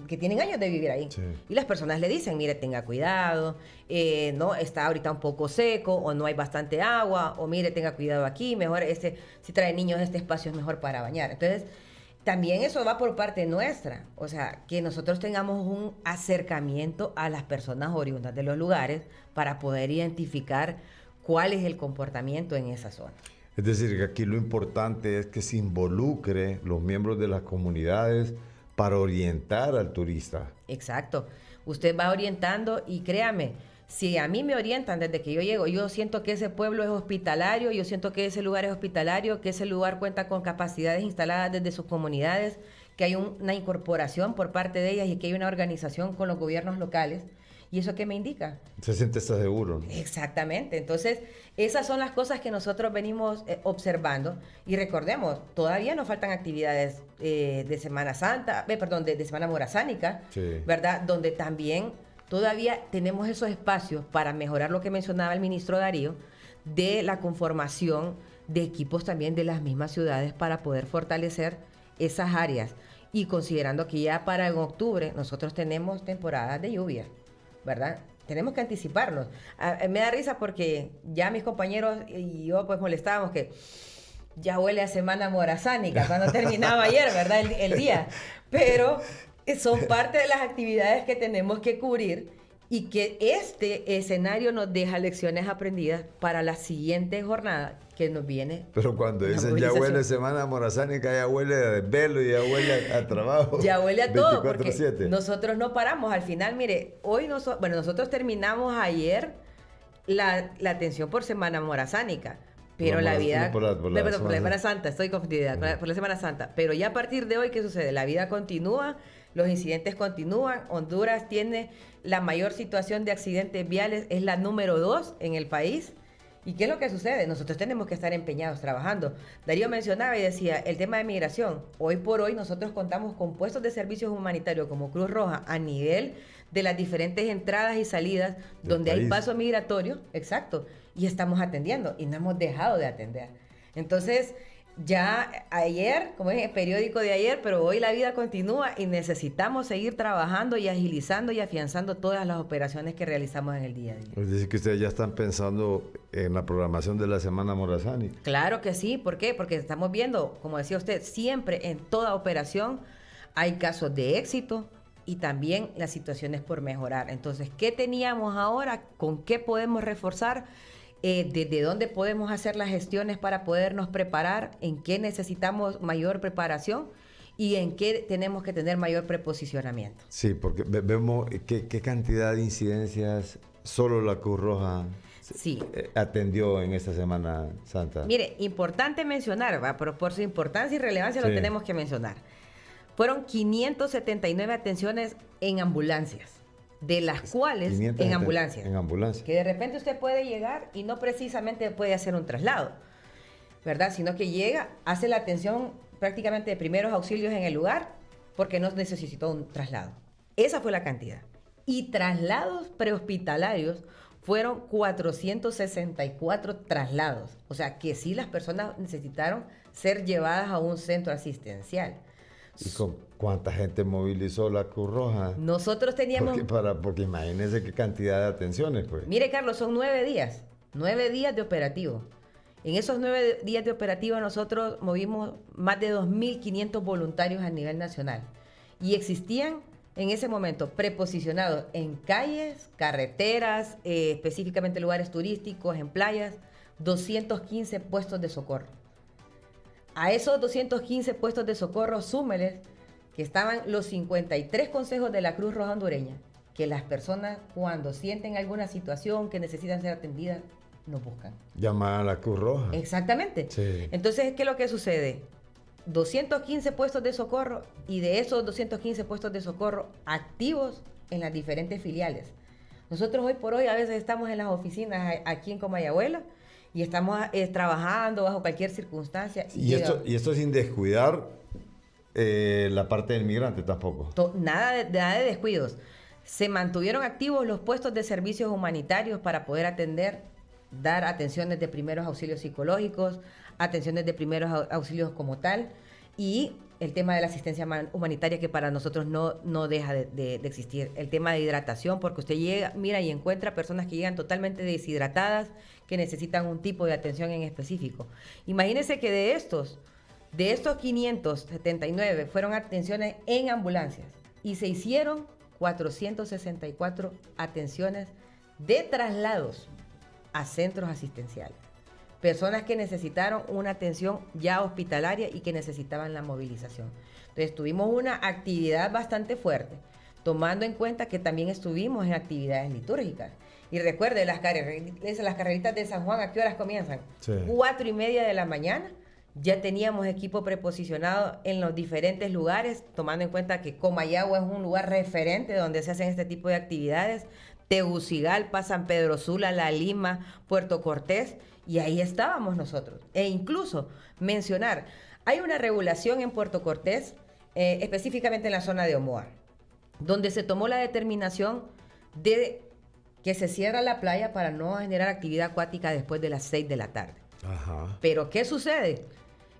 que tienen años de vivir ahí. Sí. Y las personas le dicen, mire, tenga cuidado, no está ahorita un poco seco, o no hay bastante agua, o mire, tenga cuidado aquí, mejor si trae niños, este espacio es mejor para bañar. Entonces, también eso va por parte nuestra, o sea, que nosotros tengamos un acercamiento a las personas oriundas de los lugares para poder identificar cuál es el comportamiento en esa zona. Es decir, que aquí lo importante es que se involucre los miembros de las comunidades para orientar al turista. Exacto. Usted va orientando y créame, si a mí me orientan desde que yo llego, yo siento que ese pueblo es hospitalario, yo siento que ese lugar es hospitalario, que ese lugar cuenta con capacidades instaladas desde sus comunidades, que hay una incorporación por parte de ellas y que hay una organización con los gobiernos locales. ¿Y eso qué me indica? Se siente seguro, ¿no? Exactamente. Entonces, esas son las cosas que nosotros venimos observando. Y recordemos, todavía nos faltan actividades de Semana Santa, de Semana Morazánica, ¿verdad? Donde también todavía tenemos esos espacios para mejorar lo que mencionaba el ministro Darío, de la conformación de equipos también de las mismas ciudades para poder fortalecer esas áreas. y considerando que ya para en octubre nosotros tenemos temporadas de lluvia, ¿verdad? Tenemos que anticiparnos. Me da risa porque ya mis compañeros y yo pues molestábamos que ya huele a semana morazánica cuando terminaba ayer, ¿verdad? El día. Pero son parte de las actividades que tenemos que cubrir y que este escenario nos deja lecciones aprendidas para la siguiente jornada que nos viene. Pero cuando dicen ya huele semana morazánica, ya huele a desvelo, ya huele a trabajo. Ya huele a todo, porque 24/7. nosotros no paramos. Al final, mire, hoy nosotros terminamos ayer la atención por semana morazánica. Pero la vida... por la Semana Santa, estoy confundida, por la Semana Santa. Pero ya a partir de hoy, ¿qué sucede? La vida continúa, los incidentes continúan. Honduras tiene la mayor situación de accidentes viales, es la número 2 en el país. ¿Y qué es lo que sucede? Nosotros tenemos que estar empeñados trabajando. Darío mencionaba y decía, el tema de migración. Hoy por hoy nosotros contamos con puestos de servicios humanitarios como Cruz Roja a nivel de las diferentes entradas y salidas donde hay paso migratorio, exacto, y estamos atendiendo y no hemos dejado de atender. Entonces, ya ayer, como es el periódico de ayer, pero hoy la vida continúa y necesitamos seguir trabajando y agilizando y afianzando todas las operaciones que realizamos en el día a día. Es decir, que ustedes ya están pensando en la programación de la Semana Morazánica. Claro que sí, ¿por qué? Porque estamos viendo, como decía usted, siempre en toda operación hay casos de éxito y también las situaciones por mejorar. Entonces, ¿qué teníamos ahora? ¿Con qué podemos reforzar? ¿Desde dónde podemos hacer las gestiones para podernos preparar? ¿En qué necesitamos mayor preparación? ¿Y en qué tenemos que tener mayor preposicionamiento? Sí, porque vemos qué cantidad de incidencias solo la Cruz Roja atendió en esta Semana Santa. Mire, importante mencionar, ¿va? Pero por su importancia y relevancia lo tenemos que mencionar. Fueron 579 atenciones en ambulancias. De las cuales en ambulancias. En ambulancia. Que de repente usted puede llegar y no precisamente puede hacer un traslado, ¿verdad? Sino que llega, hace la atención prácticamente de primeros auxilios en el lugar porque no necesitó un traslado. Esa fue la cantidad. Y traslados prehospitalarios fueron 464 traslados. O sea, que sí las personas necesitaron ser llevadas a un centro asistencial. ¿Y con cuánta gente movilizó la Cruz Roja? Nosotros teníamos... Porque imagínense qué cantidad de atenciones, pues. Mire, Carlos, son 9 días. 9 días de operativo. En esos 9 días de operativo nosotros movimos más de 2.500 voluntarios a nivel nacional. Y existían en ese momento preposicionados en calles, carreteras, específicamente lugares turísticos, en playas, 215 puestos de socorro. A esos 215 puestos de socorro, súmeles que estaban los 53 consejos de la Cruz Roja hondureña, que las personas cuando sienten alguna situación que necesitan ser atendidas, nos buscan. Llaman a la Cruz Roja. Exactamente. Sí. Entonces, ¿qué es lo que sucede? 215 puestos de socorro y de esos 215 puestos de socorro activos en las diferentes filiales. Nosotros hoy por hoy a veces estamos en las oficinas aquí en Comayagüela y estamos trabajando bajo cualquier circunstancia. Y esto sin descuidar la parte del migrante tampoco. Nada de descuidos. Se mantuvieron activos los puestos de servicios humanitarios para poder dar atenciones de primeros auxilios psicológicos, atenciones de primeros auxilios como tal, y el tema de la asistencia humanitaria que para nosotros no deja de existir. El tema de hidratación, porque usted llega, mira y encuentra personas que llegan totalmente deshidratadas, que necesitan un tipo de atención en específico. Imagínense que de estos 579 fueron atenciones en ambulancias y se hicieron 464 atenciones de traslados a centros asistenciales. Personas que necesitaron una atención ya hospitalaria y que necesitaban la movilización. Entonces tuvimos una actividad bastante fuerte, tomando en cuenta que también estuvimos en actividades litúrgicas. Y recuerde, las carreritas de San Juan, ¿a qué horas comienzan? Sí. 4:30 de la mañana. Ya teníamos equipo preposicionado en los diferentes lugares, tomando en cuenta que Comayagua es un lugar referente donde se hacen este tipo de actividades. Tegucigalpa, San Pedro Sula, La Lima, Puerto Cortés, y ahí estábamos nosotros. E incluso mencionar, hay una regulación en Puerto Cortés, específicamente en la zona de Omoa, donde se tomó la determinación de que se cierra la playa para no generar actividad acuática después de las 6 de la tarde. Ajá. Pero ¿qué sucede?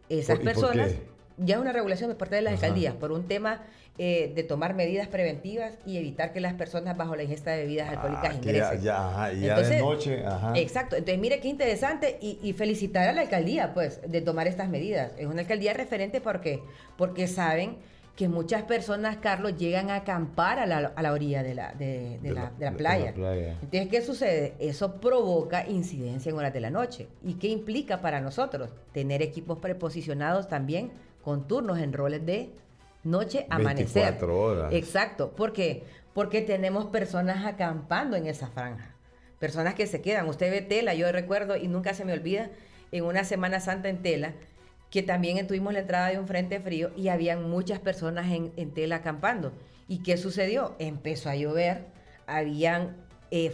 Esas ¿Y personas, por qué? ya es una regulación de parte de las alcaldías por un tema de tomar medidas preventivas y evitar que las personas bajo la ingesta de bebidas alcohólicas ingresen. Ya de noche. Exacto. Entonces, mire qué interesante y felicitar a la alcaldía, pues, de tomar estas medidas. Es una alcaldía referente porque saben que muchas personas, Carlos, llegan a acampar a la orilla de la playa. Entonces, ¿qué sucede? Eso provoca incidencia en horas de la noche. ¿Y qué implica para nosotros? Tener equipos preposicionados también con turnos en roles de noche, amanecer. 24 horas. Exacto. ¿Por qué? Porque tenemos personas acampando en esa franja. Personas que se quedan. Usted ve Tela, yo recuerdo, y nunca se me olvida, en una Semana Santa en Tela, que también tuvimos la entrada de un frente frío y habían muchas personas en Tela acampando. ¿Y qué sucedió? Empezó a llover, habían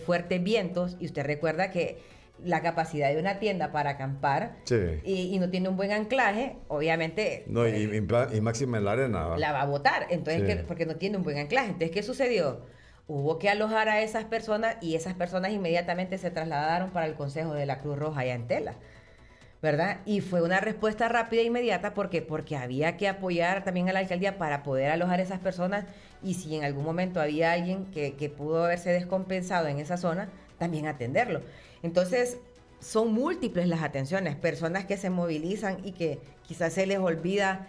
fuertes vientos, y usted recuerda que la capacidad de una tienda para acampar y no tiene un buen anclaje, obviamente... No, y máxima en la arena, ¿va? La va a botar, entonces porque no tiene un buen anclaje. Entonces, ¿qué sucedió? Hubo que alojar a esas personas y esas personas inmediatamente se trasladaron para el Consejo de la Cruz Roja allá en Tela, ¿verdad? Y fue una respuesta rápida e inmediata porque había que apoyar también a la alcaldía para poder alojar a esas personas, y si en algún momento había alguien que pudo haberse descompensado en esa zona, también atenderlo. Entonces, son múltiples las atenciones, personas que se movilizan y que quizás se les olvida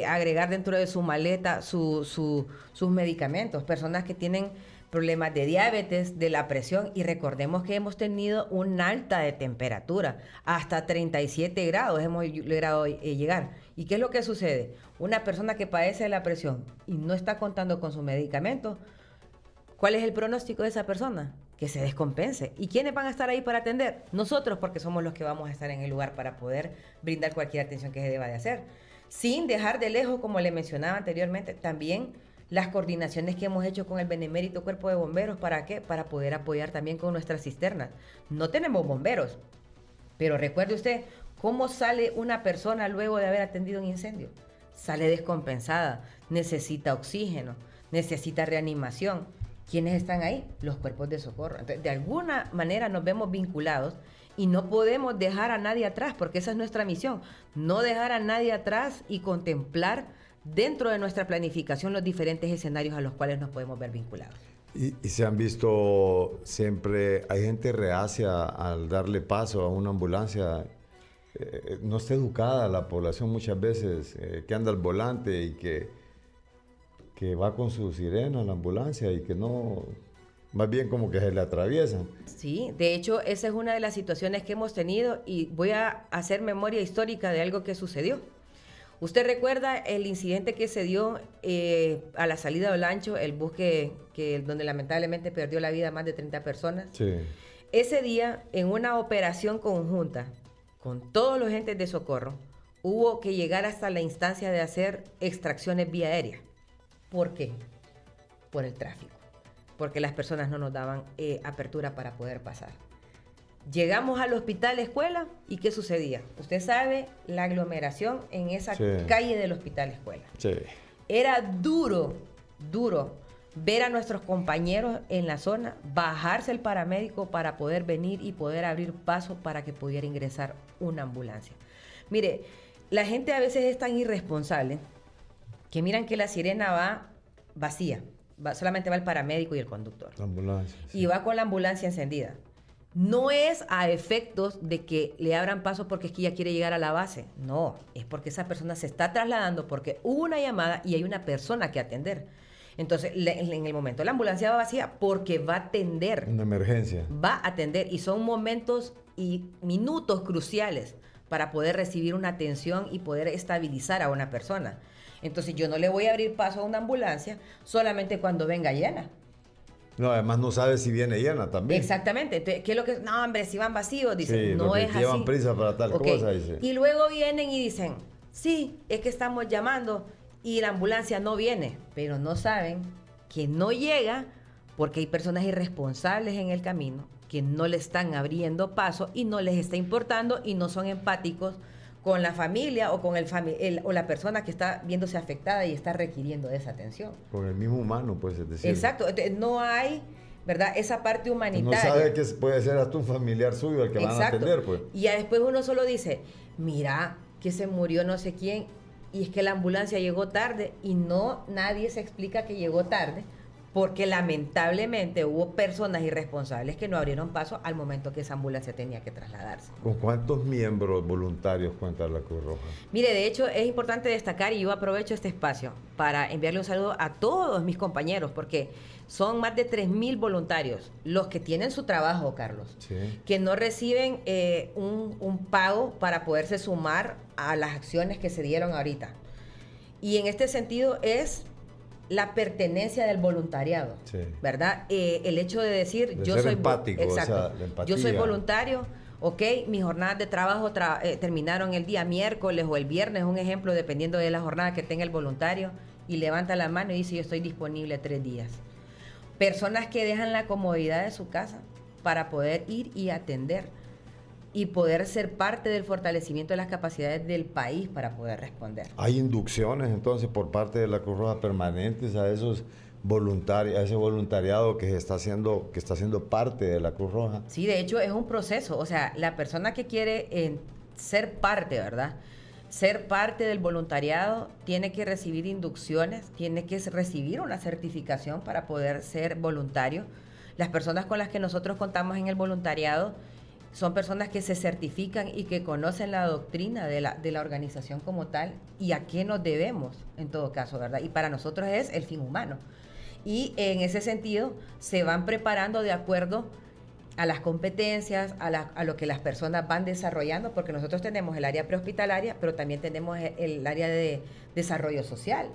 agregar dentro de su maleta sus medicamentos, personas que tienen problemas de diabetes, de la presión, y recordemos que hemos tenido una alta de temperatura, hasta 37 grados hemos logrado llegar. ¿Y qué es lo que sucede? Una persona que padece de la presión y no está contando con su medicamento, ¿cuál es el pronóstico de esa persona? Que se descompense. ¿Y quiénes van a estar ahí para atender? Nosotros, porque somos los que vamos a estar en el lugar para poder brindar cualquier atención que se deba de hacer. Sin dejar de lejos, como le mencionaba anteriormente, también las coordinaciones que hemos hecho con el Benemérito Cuerpo de Bomberos. ¿Para qué? Para poder apoyar también con nuestras cisternas. No tenemos bomberos, pero recuerde usted cómo sale una persona luego de haber atendido un incendio. Sale descompensada, necesita oxígeno, necesita reanimación. ¿Quiénes están ahí? Los cuerpos de socorro. Entonces, de alguna manera nos vemos vinculados y no podemos dejar a nadie atrás, porque esa es nuestra misión, no dejar a nadie atrás y contemplar dentro de nuestra planificación los diferentes escenarios a los cuales nos podemos ver vinculados. Y se han visto siempre, hay gente reacia al darle paso a una ambulancia. No está educada la población muchas veces, que anda al volante y que va con su sirena a la ambulancia y que no, más bien como que se le atraviesan. Sí, de hecho esa es una de las situaciones que hemos tenido, y voy a hacer memoria histórica de algo que sucedió. ¿Usted recuerda el incidente que se dio a la salida de Olancho, el bus donde lamentablemente perdió la vida más de 30 personas? Sí. Ese día, en una operación conjunta con todos los entes de socorro, hubo que llegar hasta la instancia de hacer extracciones vía aérea. ¿Por qué? Por el tráfico, porque las personas no nos daban apertura para poder pasar. Llegamos al hospital escuela, y ¿qué sucedía? Usted sabe la aglomeración en esa calle del hospital escuela. Sí. Era duro ver a nuestros compañeros en la zona, bajarse el paramédico para poder venir y poder abrir paso para que pudiera ingresar una ambulancia. Mire, la gente a veces es tan irresponsable que miran que la sirena va vacía, solamente va el paramédico y el conductor. La ambulancia. Sí. Y va con la ambulancia encendida. No es a efectos de que le abran paso porque es que ya quiere llegar a la base. No, es porque esa persona se está trasladando porque hubo una llamada y hay una persona que atender. Entonces, en el momento la ambulancia va vacía porque va a atender. Una emergencia. Va a atender, y son momentos y minutos cruciales para poder recibir una atención y poder estabilizar a una persona. Entonces, yo no le voy a abrir paso a una ambulancia solamente cuando venga llena. No, además no sabe si viene llena también. Exactamente. Entonces, ¿qué es lo que? No, hombre, si van vacíos, dicen. Sí, no es así. Llevan prisa para tal cosa, dice. Y luego vienen y dicen, sí, es que estamos llamando y la ambulancia no viene, pero no saben que no llega porque hay personas irresponsables en el camino que no le están abriendo paso y no les está importando y no son empáticos con la familia o con o la persona que está viéndose afectada y está requiriendo de esa atención. Con el mismo humano, pues, es decir. Exacto. Entonces, no hay, ¿verdad?, esa parte humanitaria. No sabe que puede ser hasta un familiar suyo el que van a atender, pues. Y ya después uno solo dice, mira, que se murió no sé quién, y es que la ambulancia llegó tarde y no nadie se explica que llegó tarde porque lamentablemente hubo personas irresponsables que no abrieron paso al momento que esa ambulancia tenía que trasladarse. ¿Con cuántos miembros voluntarios cuenta la Cruz Roja? Mire, de hecho es importante destacar y yo aprovecho este espacio para enviarle un saludo a todos mis compañeros porque son más de 3.000 voluntarios los que tienen su trabajo, Carlos, Sí. que no reciben un pago para poderse sumar a las acciones que se dieron ahorita. Y en este sentido es la pertenencia del voluntariado, Sí. ¿verdad? El hecho de decir, De yo ser soy empático, exacto, o sea, la empatía. yo soy voluntario, ok, mis jornadas de trabajo terminaron el día miércoles o el viernes, un ejemplo, dependiendo de la jornada que tenga el voluntario, y levanta la mano y dice, yo estoy disponible 3 días. Personas que dejan la comodidad de su casa para poder ir y atender y poder ser parte del fortalecimiento de las capacidades del país para poder responder. ¿Hay inducciones entonces por parte de la Cruz Roja permanentes a esos voluntarios, a ese voluntariado que está siendo parte de la Cruz Roja? Sí, de hecho es un proceso, o sea, la persona que quiere ser parte, ¿verdad? Ser parte del voluntariado tiene que recibir inducciones, tiene que recibir una certificación para poder ser voluntario. Las personas con las que nosotros contamos en el voluntariado son personas que se certifican y que conocen la doctrina de la organización como tal y a qué nos debemos en todo caso, ¿verdad? Y para nosotros es el fin humano. Y en ese sentido se van preparando de acuerdo a las competencias, a lo que las personas van desarrollando, porque nosotros tenemos el área prehospitalaria, pero también tenemos el área de desarrollo social,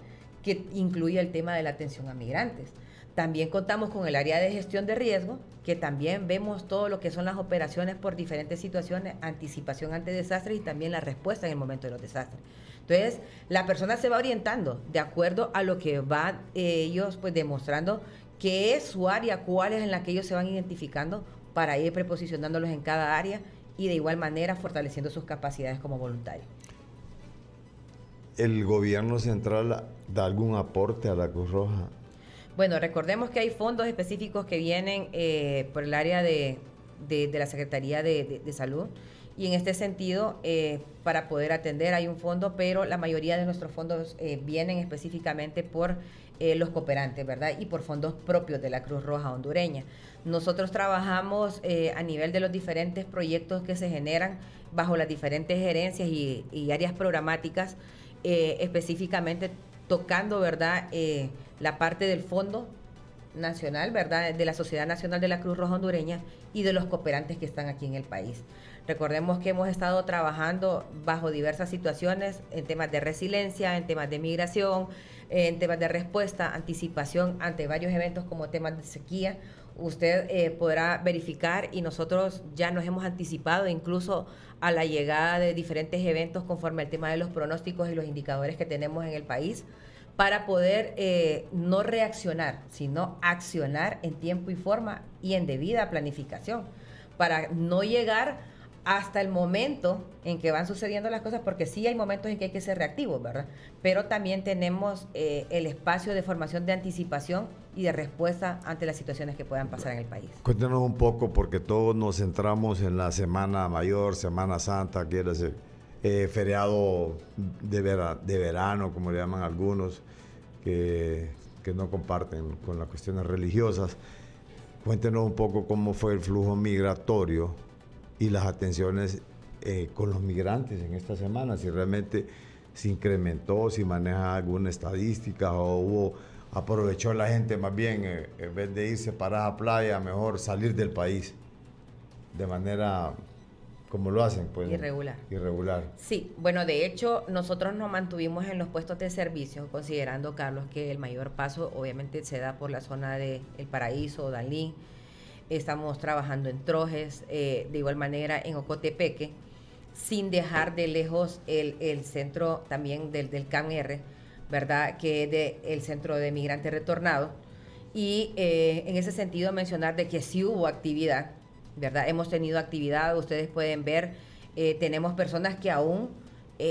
que incluye el tema de la atención a migrantes. También contamos con el área de gestión de riesgo, que también vemos todo lo que son las operaciones por diferentes situaciones, anticipación ante desastres y también la respuesta en el momento de los desastres. Entonces, la persona se va orientando de acuerdo a lo que van ellos pues demostrando qué es su área, cuál es en la que ellos se van identificando para ir preposicionándolos en cada área y de igual manera fortaleciendo sus capacidades como voluntarios. ¿El gobierno central da algún aporte a la Cruz Roja? Bueno, recordemos que hay fondos específicos que vienen por el área de la Secretaría de Salud y en este sentido, para poder atender hay un fondo, pero la mayoría de nuestros fondos vienen específicamente por los cooperantes, ¿verdad? Y por fondos propios de la Cruz Roja hondureña. Nosotros trabajamos a nivel de los diferentes proyectos que se generan bajo las diferentes gerencias y áreas programáticas, específicamente tocando, ¿verdad?, la parte del Fondo Nacional, ¿verdad?, de la Sociedad Nacional de la Cruz Roja Hondureña y de los cooperantes que están aquí en el país. Recordemos que hemos estado trabajando bajo diversas situaciones en temas de resiliencia, en temas de migración, en temas de respuesta, anticipación ante varios eventos como temas de sequía. Usted podrá verificar y nosotros ya nos hemos anticipado incluso a la llegada de diferentes eventos conforme al tema de los pronósticos y los indicadores que tenemos en el país para poder no reaccionar, sino accionar en tiempo y forma y en debida planificación, para no llegar hasta el momento en que van sucediendo las cosas, porque sí hay momentos en que hay que ser reactivos, ¿verdad? Pero también tenemos el espacio de formación de anticipación y de respuesta ante las situaciones que puedan pasar en el país. Cuéntanos un poco, porque todos nos centramos en la Semana Mayor, Semana Santa, quiere decir, feriado de verano, como le llaman algunos, que no comparten con las cuestiones religiosas. Cuéntenos un poco cómo fue el flujo migratorio y las atenciones con los migrantes en esta semana, si realmente se incrementó, si maneja alguna estadística o aprovechó la gente más bien, en vez de irse para la playa, mejor salir del país de manera como lo hacen, pues. Irregular. Sí, bueno, de hecho, nosotros nos mantuvimos en los puestos de servicio, considerando, Carlos, que el mayor paso obviamente se da por la zona de El Paraíso, Dalí. Estamos trabajando en Trojes, de igual manera en Ocotepeque, sin dejar de lejos el centro también del CAMR, ¿verdad?, que es el Centro de Migrantes Retornados. Y en ese sentido mencionar de que sí hubo actividad, ¿verdad? Hemos tenido actividad, ustedes pueden ver, tenemos personas que aún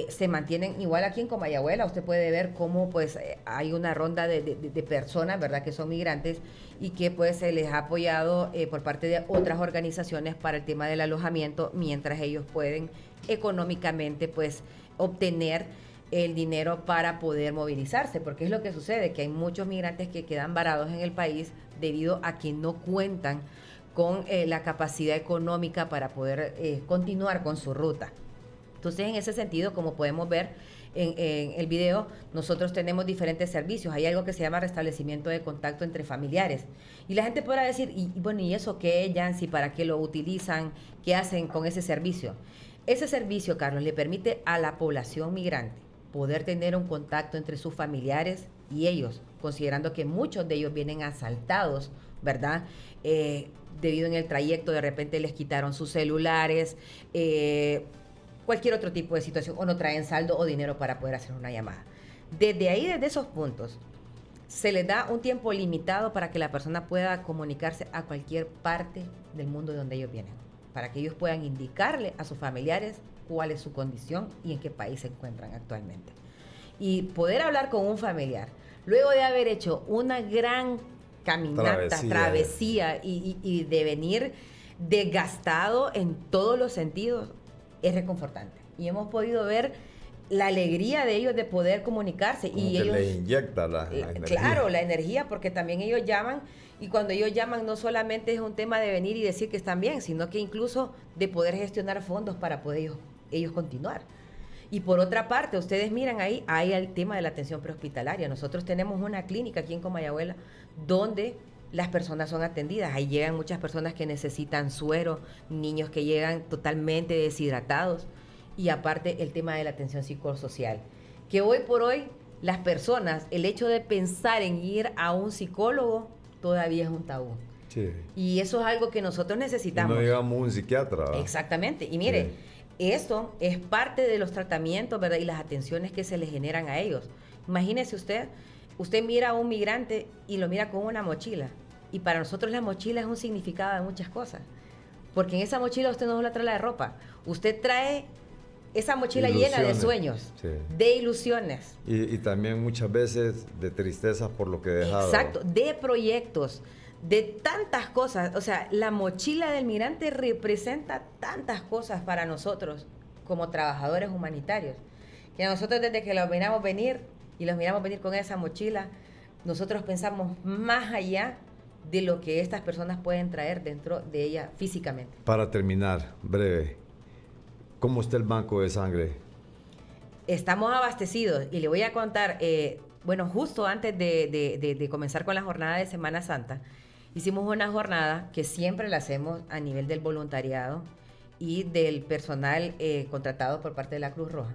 se mantienen igual aquí en Comayagüela. Usted puede ver cómo pues hay una ronda de personas, ¿verdad?, que son migrantes y que pues se les ha apoyado por parte de otras organizaciones para el tema del alojamiento, mientras ellos pueden económicamente pues obtener el dinero para poder movilizarse, porque es lo que sucede, que hay muchos migrantes que quedan varados en el país debido a que no cuentan con la capacidad económica para poder continuar con su ruta. Entonces, en ese sentido, como podemos ver en el video, nosotros tenemos diferentes servicios. Hay algo que se llama restablecimiento de contacto entre familiares. Y la gente podrá decir, bueno, ¿y eso qué es, Yancy? ¿Para qué lo utilizan? ¿Qué hacen con ese servicio? Ese servicio, Carlos, le permite a la población migrante poder tener un contacto entre sus familiares y ellos, considerando que muchos de ellos vienen asaltados, ¿verdad? Debido en el trayecto, de repente les quitaron sus celulares, cualquier otro tipo de situación, o no traen saldo o dinero para poder hacer una llamada. Desde ahí, desde esos puntos, se les da un tiempo limitado para que la persona pueda comunicarse a cualquier parte del mundo de donde ellos vienen, para que ellos puedan indicarle a sus familiares cuál es su condición y en qué país se encuentran actualmente. Y poder hablar con un familiar, luego de haber hecho una gran caminata, travesía y de venir desgastado en todos los sentidos, es reconfortante. Y hemos podido ver la alegría de ellos de poder comunicarse. Como y que ellos les inyecta la energía. Claro, la energía, porque también ellos llaman, y cuando ellos llaman no solamente es un tema de venir y decir que están bien, sino que incluso de poder gestionar fondos para poder ellos continuar. Y por otra parte, ustedes miran ahí, hay el tema de la atención prehospitalaria. Nosotros tenemos una clínica aquí en Comayagüela donde las personas son atendidas. Ahí llegan muchas personas que necesitan suero, niños que llegan totalmente deshidratados, y aparte el tema de la atención psicosocial, que hoy por hoy las personas, el hecho de pensar en ir a un psicólogo todavía es un tabú. Sí. Y eso es algo que nosotros necesitamos. No llegamos a un psiquiatra, ¿verdad? Exactamente. Y mire, esto es parte de los tratamientos, ¿verdad? Y las atenciones que se le generan a ellos. Imagínese usted mira a un migrante y lo mira con una mochila. Y para nosotros la mochila es un significado de muchas cosas. Porque en esa mochila usted no solo trae la ropa, usted trae esa mochila llena de sueños, sí, de ilusiones. Y también muchas veces de tristeza por lo que he dejado. Exacto, de proyectos, de tantas cosas. O sea, la mochila del migrante representa tantas cosas para nosotros como trabajadores humanitarios, que nosotros desde que los miramos venir con esa mochila, nosotros pensamos más allá de lo que estas personas pueden traer dentro de ella físicamente. Para terminar, breve, ¿cómo está el banco de sangre? Estamos abastecidos y le voy a contar, bueno, justo antes de comenzar con la jornada de Semana Santa, hicimos una jornada que siempre la hacemos a nivel del voluntariado y del personal contratado por parte de la Cruz Roja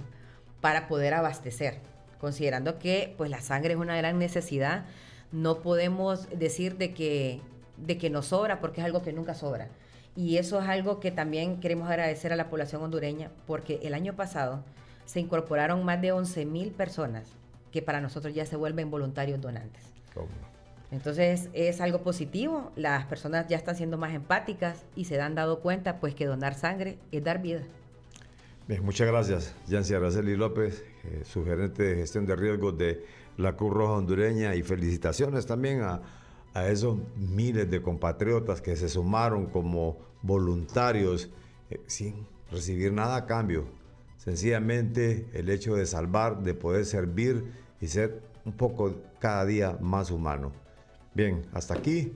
para poder abastecer, considerando que pues la sangre es una gran necesidad. No podemos decir de que nos sobra, porque es algo que nunca sobra. Y eso es algo que también queremos agradecer a la población hondureña, porque el año pasado se incorporaron más de 11,000 personas que para nosotros ya se vuelven voluntarios donantes. ¿Cómo? Entonces es algo positivo, las personas ya están siendo más empáticas y se han dado cuenta pues que donar sangre es dar vida. Bien, muchas gracias, Yancy Araceli López, su gerente de gestión de riesgos de la Cruz Roja hondureña, y felicitaciones también a esos miles de compatriotas que se sumaron como voluntarios sin recibir nada a cambio. Sencillamente el hecho de salvar, de poder servir y ser un poco cada día más humano. Bien, hasta aquí,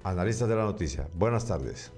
analistas de la noticia. Buenas tardes.